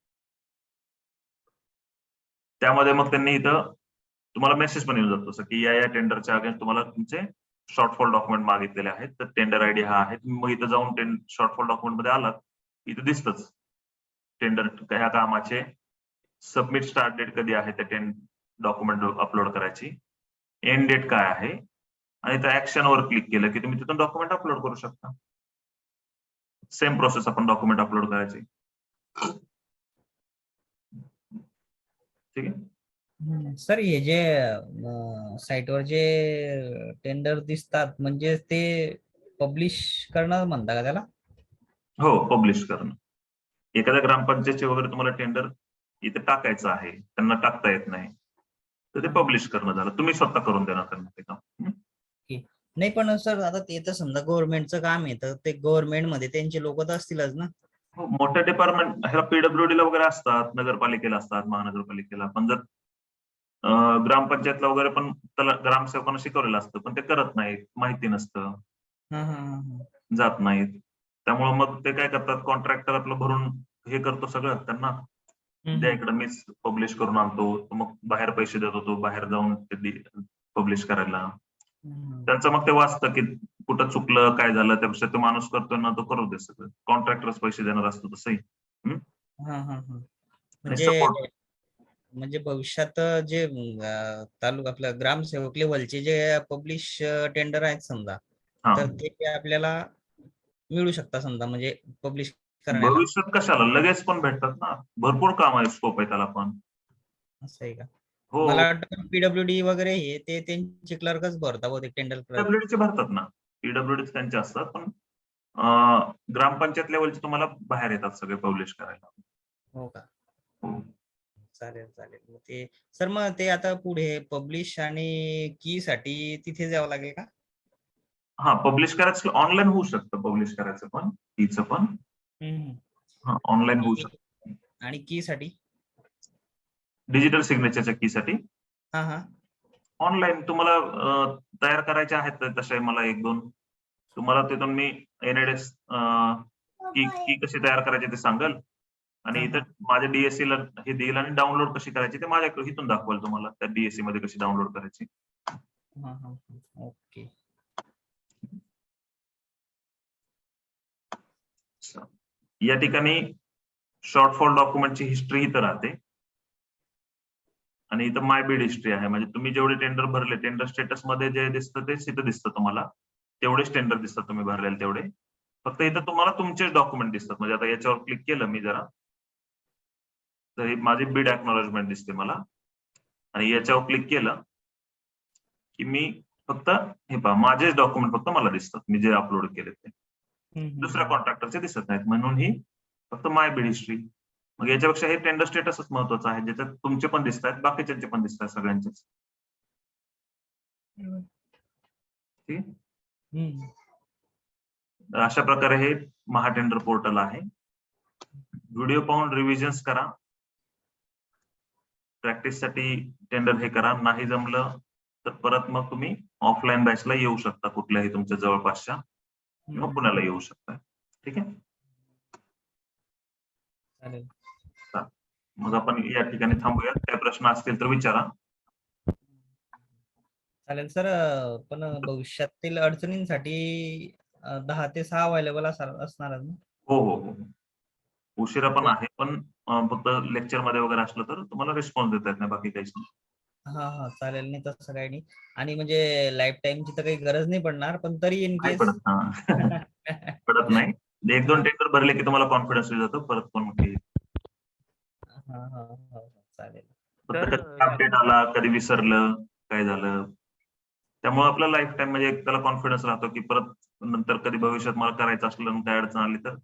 त्यामध्ये मग त्यांनी इथं तुम्हाला मेसेज पण येऊन जातो जसं की या टेंडरच्या अगेन्स्ट तुम्हाला तुमचे शॉर्टफॉल डॉक्युमेंट मागितलेले आहेत, तर टेंडर आयडी हा आहे. मग इथं जाऊन शॉर्टफॉल डॉक्युमेंट मध्ये आलात इथं दिसतच टेंडर ह्या कामाचे सबमिट स्टार्ट डेट कधी आहे त्या डॉक्युमेंट अपलोड करायची, एंड डेट काय आहे, आणि त्या ऍक्शन वर क्लिक केलं की तुम्ही तिथून डॉक्युमेंट अपलोड करू शकता. सेम प्रोसेस आपण डॉक्युमेंट अपलोड करायची. ठीक आहे. सर हे जे साईटवर जे टेंडर दिसतात म्हणजे ते पब्लिश करणं म्हणता का त्याला? हो, पब्लिश करणं. एखाद्या ग्रामपंचायतचे वगैरे तुम्हाला टेंडर इथे टाकायचं आहे, त्यांना टाकता येत नाही, तर ते पब्लिश करणं झालं. तुम्ही स्वतः करून देणार त्यांना ते काम. नाही पण सर आता ते तर समजा गव्हर्नमेंटचं काम आहे तर ते गव्हर्नमेंट मध्ये त्यांचे लोक तर असतीलच ना. हो, मोठ्या डिपार्टमेंट ह्याला पीडब्ल्यूडी ला वगैरे असतात, नगरपालिकेला असतात, महानगरपालिकेला. पण जर ग्रामपंचायतला वगैरे पण त्याला ग्रामसेवकांना शिकवलेलं असतं, पण ते करत नाहीत, माहिती नसतं, जात नाहीत. त्यामुळे मग ते काय करतात, कॉन्ट्रॅक्टर आपलं भरून हे करतो सगळं, त्यांना द्या इकडं मीच पब्लिश करून आणतो, मग बाहेर पैसे देत होतो, बाहेर जाऊन ते पब्लिश करायला. त्यांचं मग ते वाचतं की कुठं चुकलं काय झालं, त्यापेक्षा तो माणूस करतोय ना तो करू दे सगळं. कॉन्ट्रॅक्टरच पैसे देणार असतो तसंही. म्हणजे भविष्यात जे तालुका आपल्या ग्रामसेवक लेवलचे जे पब्लिश टेंडर आहेत समजा, तर ते आपल्याला मिळू शकतात समजा म्हणजे पब्लिश करायला. भविष्यात कशाला, लगेच पण भेटतात ना, भरपूर काम आहे, स्कोप आहे त्याला पण. असं आहे का? हो, मला वाटतं पीडब्ल्यूडी वगैरे हे ते त्यांचे क्लर्कच भरतात बहुतेक टेंडर. पीडब्ल्यूडीचे भरतात ना, पीडब्ल्यूडी त्यांचे असतात, पण ग्रामपंचायत लेवलचे तुम्हाला बाहेर येतात सगळे पब्लिश करायला. हो का? हो. चालेल चालेल. मग ते सर मग ते आता पुढे पब्लिश आणि की साठी तिथे जावं लागेल का? हा, पब्लिश करायचं ऑनलाईन होऊ शकतं, पब्लिश करायचं पण कीचं पण ऑनलाईन होऊ शकतं. आणि की साठी डिजिटल सिग्नेचरच्या की साठी हा ऑनलाईन तुम्हाला तयार करायचे आहेत तसे मला 1-2 तुम्हाला तिथून मी एनएडएस की कशी तयार करायची ते सांगेल, आणि इथं माझ्या डीएससी ला हे देईल, आणि डाउनलोड कशी करायची ते माझ्या इथून दाखवाल तुम्हाला, त्या डीएससी मध्ये कशी डाउनलोड करायची. ओके. या ठिकाणी शॉर्टफॉल डॉक्युमेंटची हिस्ट्री इथं राहते, आणि इथं माय बीड हिस्ट्री आहे. म्हणजे तुम्ही जेवढे टेंडर भरले, टेंडर स्टेटस मध्ये जे दिसतं तेच इथं दिसतं तुम्हाला, तेवढेच टेंडर दिसतात तुम्ही भरलेले तेवढे. फक्त इथं तुम्हाला तुमचेच डॉक्युमेंट दिसतात. म्हणजे आता याच्यावर क्लिक केलं मी जरा, तर ही माझी बीड एक्नॉलेजमेंट दिसते मला, आणि याच्यावर क्लिक केलं की मी फक्त हे पहा माझेच डॉक्युमेंट फक्त मला दिसतात, मी जे अपलोड केले ते. दुसऱ्या कॉन्ट्रॅक्टरचे दिसत नाहीत, म्हणून ही फक्त माय बीड हिस्ट्री. मग याच्यापेक्षा हे टेंडर स्टेटसच महत्वाचं आहे, ज्याच्यात तुमचे पण दिसत आहेत, बाकीच्यांचे पण दिसत आहेत, सगळ्यांचेच. अशा प्रकारे हे महाटेंडर पोर्टल आहे. व्हिडिओ पाहून रिव्हिजन्स करा, प्रॅक्टिस साठी टेंडर हे करा. नाही जमलं तर परत मग तुम्ही ऑफलाईन बॅचला येऊ शकता, कुठल्याही तुमच्या जवळपासच्या, किंवा पुण्याला येऊ शकता. ठीक आहे, चालेल. मग आपण या ठिकाणी थांबूया. काही प्रश्न असतील तर विचारा. चालेल सर. पण भविष्यातील अडचणींसाठी 10 ते 6 अवेलेबल असणार ना? हो हो हो, उशिरा पण आहे, पण फक्त लेक्चर मध्ये वगैरे असलं तर तुम्हाला रिस्पॉन्स देता येत नाही, बाकी काहीच नाही. हा चालेल. नाही तसं काही नाही, आणि म्हणजे लाईफ टाईमची तर काही गरज नाही पडणार, पण तरी इन नाही केस पडत नाही. 1-2 टेंडर भरले की तुम्हाला कॉन्फिडन्स येऊन जातो, परत पण चालेल. फक्त कधी अपडेट आला, कधी विसरलं, काय झालं, त्यामुळे आपला लाईफ टाइम म्हणजे एक त्याला कॉन्फिडन्स राहतो की परत नंतर कधी भविष्यात मला करायचं असलं आणि काय अडचण आली तर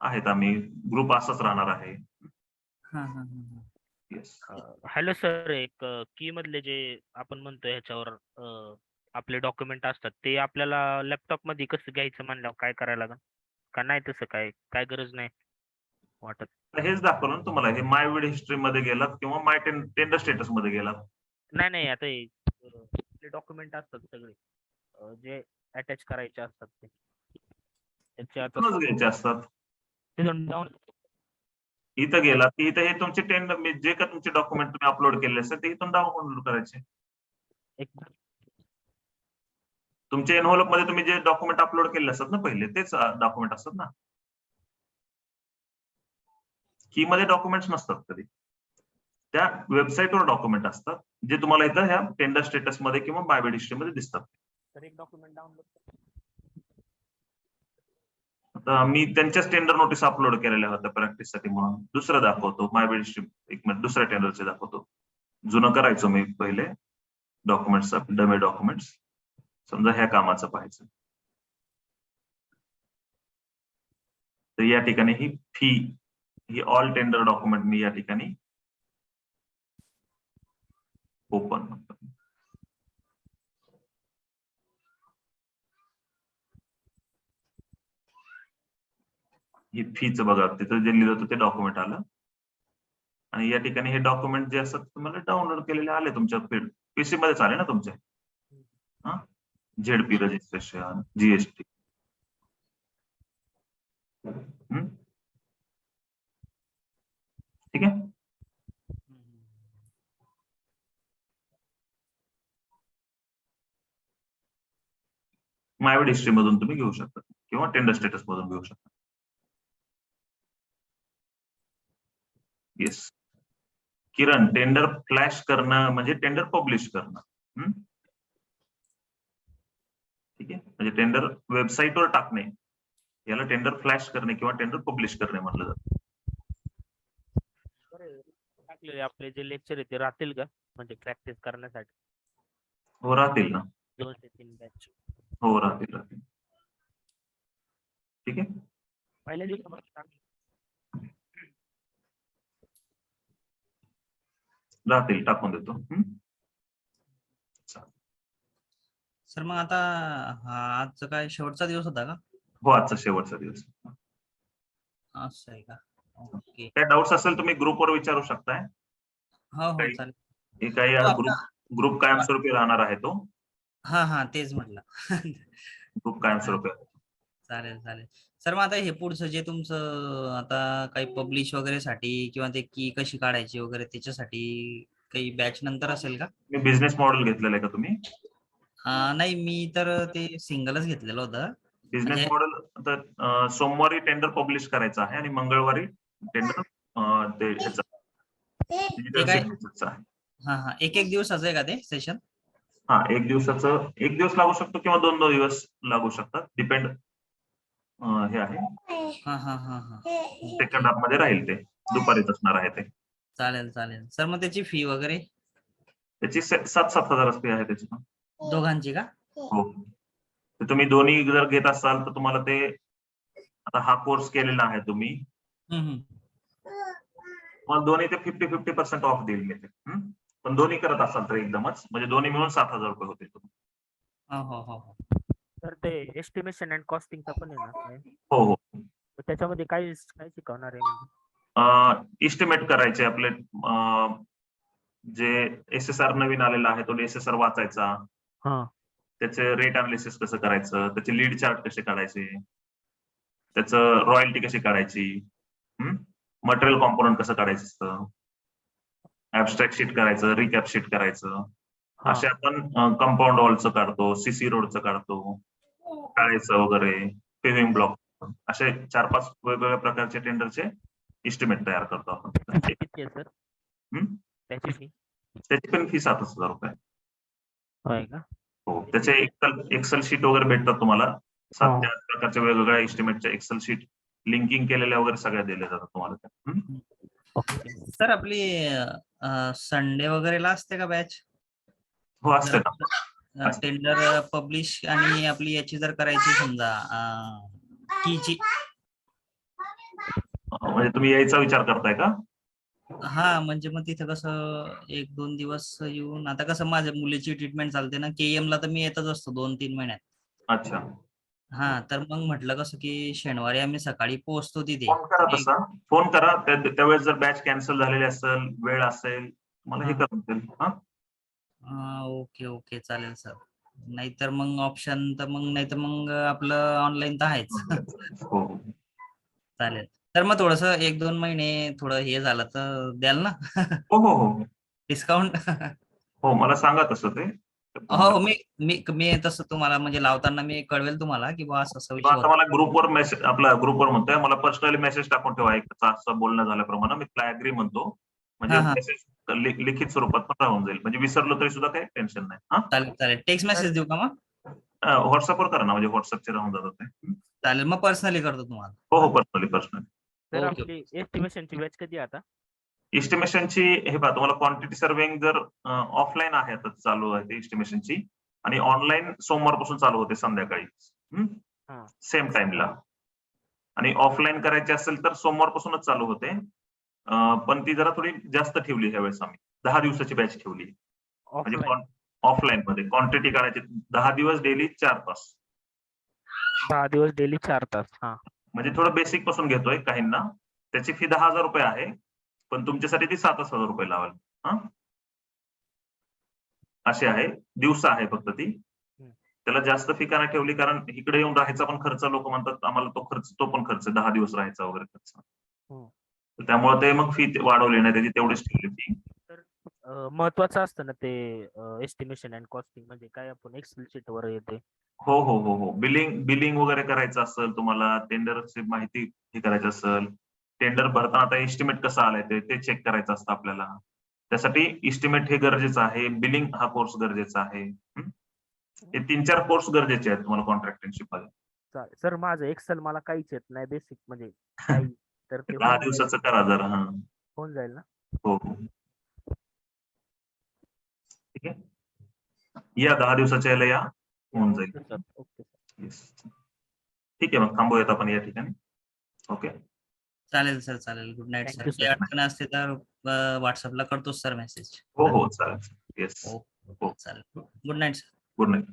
आहेत आम्ही ग्रुप असाच राहणार आहे. येस. हॅलो सर, एक की मधले जे आपण म्हणतो ह्याच्यावर आपले डॉक्युमेंट असतात ते आपल्याला लॅपटॉप मध्ये कसं घ्यायचं म्हणल्यावर काय करायला लागेल का नाही? तसं काय गरज नाही वाटत. हेच दाखवलं ना तुम्हाला, हे माय विड हिस्ट्री मध्ये गेलात किंवा माय टेंडर स्टेटस मध्ये गेलात. नाही आता हे आपले डॉक्युमेंट असतात सगळे जे अटॅच करायचे असतात ते त्याचे आता तिथूनच घ्यायचे असतात. तिथून down- इथं गेलात की इथं हे तुमचे टेंडर जे का तुमचे डॉक्युमेंट तुम्ही अपलोड केले असतात ते इथून डाउनलोड करायचे. एक तुमच्या एनव्हलप मध्ये तुम्ही जे डॉक्युमेंट अपलोड केले असतात ना पहिले तेच डॉक्युमेंट असतात ना. की मध्ये डॉक्युमेंट्स नसतात कधी, त्या वेबसाईटवर डॉक्युमेंट असतात जे तुम्हाला इथं ह्या टेंडर स्टेटस मध्ये किंवा माय हिस्ट्री मध्ये दिसतात. तर एक डॉक्युमेंट डाउनलोड आता मी त्यांच्याच टेंडर नोटीस अपलोड केलेल्या होत्या प्रॅक्टिससाठी म्हणून दुसरं दाखवतो. माय हिस्ट्री एक मिनिट दुसऱ्या टेंडरचे दाखवतो. जुनं करायचो मी पहिले डॉक्युमेंट्स, डमे डॉक्युमेंट्स. समजा ह्या कामाचं पाहायचं तर या ठिकाणी ही फी ही ऑल टेंडर डॉक्युमेंट मी या ठिकाणी ओपन म्हणतो. ही फीच बघा तिथं जे लिहिलं होतं ते डॉक्युमेंट आलं आणि या ठिकाणी हे डॉक्युमेंट जे असतात तुम्हाला डाउनलोड केलेले आले तुमच्या पीसी मध्येच आले ना तुमचे. हा झेडपी रजिस्ट्रेशन, जीएसटी. ठीक आहे. मायवेड हिस्ट्री मधून तुम्ही घेऊ शकता किंवा टेंडर स्टेटस मधून घेऊ शकता. येस. किरण, टेंडर फ्लॅश करणं म्हणजे टेंडर पब्लिश करणं. ठीक आहे, म्हणजे टेंडर वेबसाईटवर टाकणे याला टेंडर फ्लॅश करणे किंवा टेंडर पब्लिश करणे म्हटलं जातं. टाकलेले आपले जे लेक्चर आहे ते राहतील का म्हणजे प्रॅक्टिस करण्यासाठी? हो राहतील ना. 2 ते 3 बॅच. हो राहतील. ठीक आहे. पहिल्या दिवशी राहतील, टाकून देतो. सर मग आता आजचा काय शेवटचा दिवस होता का? हो आजचा शेवटचा दिवस. असं आहे का? ओके. काय डाऊट्स असेल तुम्ही ग्रुपवर विचारू शकताय. हो चालेल. हे काही ग्रुप कायमस्वरूपी राहणार आहे तो. हा तेच म्हटलं. ग्रुप कायमस्वरूपी. चालेल. सर मग आता हे पुढचं जे तुमचं आता काही पब्लिश वगैरे साठी किंवा ते की कशी काढायची वगैरे त्याच्यासाठी काही बॅच नंतर असेल का? मी बिझनेस मॉडेल घेतलेलं आहे का तुम्ही? नाही मी तर ते सिंगलच घेतलेलं होतं. बिझनेस मॉडेल तर सोमवारी टेंडर पब्लिश करायचं आहे आणि मंगळवारी टेंडर ते ह्याचं हा एक दिवसाचं आहे का ते सेशन? हा एक दिवस लागू शकतो किंवा 2 दिवस लागू शकतात. डिपेंड हे आहे. सेकंड हाफ मध्ये राहील ते दुपारीच असणार आहे ते. चालेल. सर मग त्याची फी वगैरे? त्याची 7,000 फी आहे त्याची. दोघांची का? हो. तुम्ही दोन्ही जर घेत असाल तर तुम्हाला ते आता हा कोर्स केलेला आहे तुम्ही मग दोन्ही ते 50% ऑफ देईल मी ते. पण दोन्ही करत असाल तर एकदमच म्हणजे दोन्ही मिळून 7,000 रुपये होतील तुम्हाला. हो. तर ते एस्टिमेशन अँड कॉस्टिंगचा पण आहे ना? हो. त्याच्यामध्ये काय शिकवणार आहे म्हणजे? इस्टिमेट करायचे आपले जे SSR नवीन आलेला आहे तो SSR वाचायचा. त्याचे रेट अनालिसिस कसं करायचं, त्याचे लीड चार्ट कसे काढायचे, त्याचं रॉयल्टी कशी काढायची, मटेरियल कॉम्पोनंट कसं काढायचं असतं, ऍबस्ट्रॅक्ट शीट करायचं, रिकॅप शीट करायचं. असे आपण कंपाऊंड वॉलचं काढतो, CC रोडचं काढतो, काढायचं वगैरे, पेव्हिंग ब्लॉक, असे 4-5 वेगवेगळ्या प्रकारचे टेंडरचे इस्टिमेट तयार करतो आपण. त्याची पण फी 7,000 रुपये. हो, त्याचे एक्सेल शीट वगैरे भेटतात तुम्हाला. 7 ते 8 प्रकारच्या वेगवेगळ्या इस्टिमेटच्या एक्सेल शीट लिंकिंग केलेल्या वगैरे सगळ्या दिल्या जातात तुम्हाला. सर आपली संडे वगैरेला असते का बॅच? हो असते ना. टेंडर पब्लिश आणि आपली याची जर करायची समजा कीची. म्हणजे तुम्ही यायचा विचार करताय का? हा म्हणजे मग तिथं कसं 1-2 दिवस येऊन, आता कसं माझ्या मुलीची ट्रीटमेंट चालते ना, KM ला तर मी येतच असतो 2-3 महिन्यात. अच्छा, हा तर मग म्हटलं कसं की शनिवारी आम्ही सकाळी पोहोचतो तिथे. फोन करा तसा, फोन करा त्यावेळेस जर बॅच कॅन्सल झालेली असेल, वेळ असेल, मला हे हा. करता येईल. ओके ओके चालेल सर. नाहीतर मग ऑप्शन तर मग नाहीतर मग आपलं ऑनलाईन तर आहेच. हो चालेल. तर मग थोडस 1-2 महिने थोडं हे झालं तर द्याल ना हो हो हो डिस्काउंट? हो, मला सांगा तसं ते. हो मी मी मी तसं तुम्हाला म्हणजे लावताना मी कळवेल तुम्हाला की बा असं किंवा विषय आता होता. मला ग्रुपवर मेसेज, आपला ग्रुपवर म्हणतोय, मला पर्सनली मेसेज टाकून ठेवा एक असं बोलणं झाल्याप्रमाणे मी ऍग्री म्हणतो. म्हणजे हा हा मेसेज लिखित स्वरूपात पण राहून जाईल, म्हणजे विसरलो तरी सुद्धा काही टेन्शन नाही. हा, चालेल चालेल. टेक्स्ट मेसेज देऊ का मग? व्हॉट्सअपवर करा ना, म्हणजे व्हॉट्सअपचे राहून जातात ते. चालेल मग पर्सनली करतो तुम्हाला. हो हो, पर्सनली. तर ओके. आपली एस्टिमेशनची बॅच कधी आता? एस्टिमेशनची हे पहा, तुम्हाला क्वांटिटी सर्वेइंग जर ऑफलाईन आहे आता चालू आहे एस्टिमेशनची, आणि ऑनलाईन सोमवारपासून चालू होते संध्याकाळी हा. सेम टाइमला. आणि ऑफलाईन करायची असेल तर सोमवारपासूनच चालू होते. पण ती जरा थोडी जास्त ठेवली ह्यावेळेस आम्ही. 10 दिवसाची बॅच ठेवली. म्हणजे ऑफलाईन ऑफलाईन मध्ये क्वांटिटी करायची 10 दिवस डेली 4 तास. 10 दिवस डेली 4 तास. हा. म्हणजे थोडं बेसिक पासून घेतोय काहींना. त्याची फी 10,000 रुपये आहे, पण तुमच्यासाठी ती 7,000 रुपये लावेल. हा, अशी आहे, दिवसा आहे फक्त ती. त्याला जास्त फी का नाही ठेवली, कारण इकडे येऊन राहायचा पण खर्च, लोक म्हणतात आम्हाला तो पण खर्च 10 दिवस राहायचा वगैरे खर्च. त्यामुळे ते मग फी वाढवली नाही, त्याची तेवढीच ठेवली फी. तर महत्वाचं असतं ना ते एस्टिमेशन अँड कॉस्टिंग, म्हणजे काय आपण एक्सेल शीट वर येते. हो हो हो हो, बिलिंग वगैरे करायचं असेल तुम्हाला, टेंडरची माहिती हे करायचं असेल, टेंडर भरताना आता एस्टिमेट कसं आलंय ते चेक करायचं असतं आपल्याला. त्यासाठी एस्टिमेट हे गरजेचं आहे, बिलिंग हा कोर्स गरजेचा आहे. हे 3-4 कोर्स गरजेचे आहेत तुम्हाला कॉन्ट्रॅक्टरशिप मध्ये. चालेल सर, माझं एक्सेल मला काहीच येत नाही, बेसिक म्हणजे काही, तर ते 10 दिवसाचं करा जरा. हा, होऊन जाईल ना? हो हो, ठीक आहे. या 10 दिवसाच्या याला या, होऊन जाईल. Okay sir. ओके. Yes. ठीक आहे, मग थांबूयात आपण या ठिकाणी. ओके, चालेल सर चालेल. Good night sir. Thank you, काही sir. अडचण असते तर व्हॉट्सअपला करतोच सर मेसेज. हो हो, चालेल. येस, ओके चालेल. Good night sir. Good night.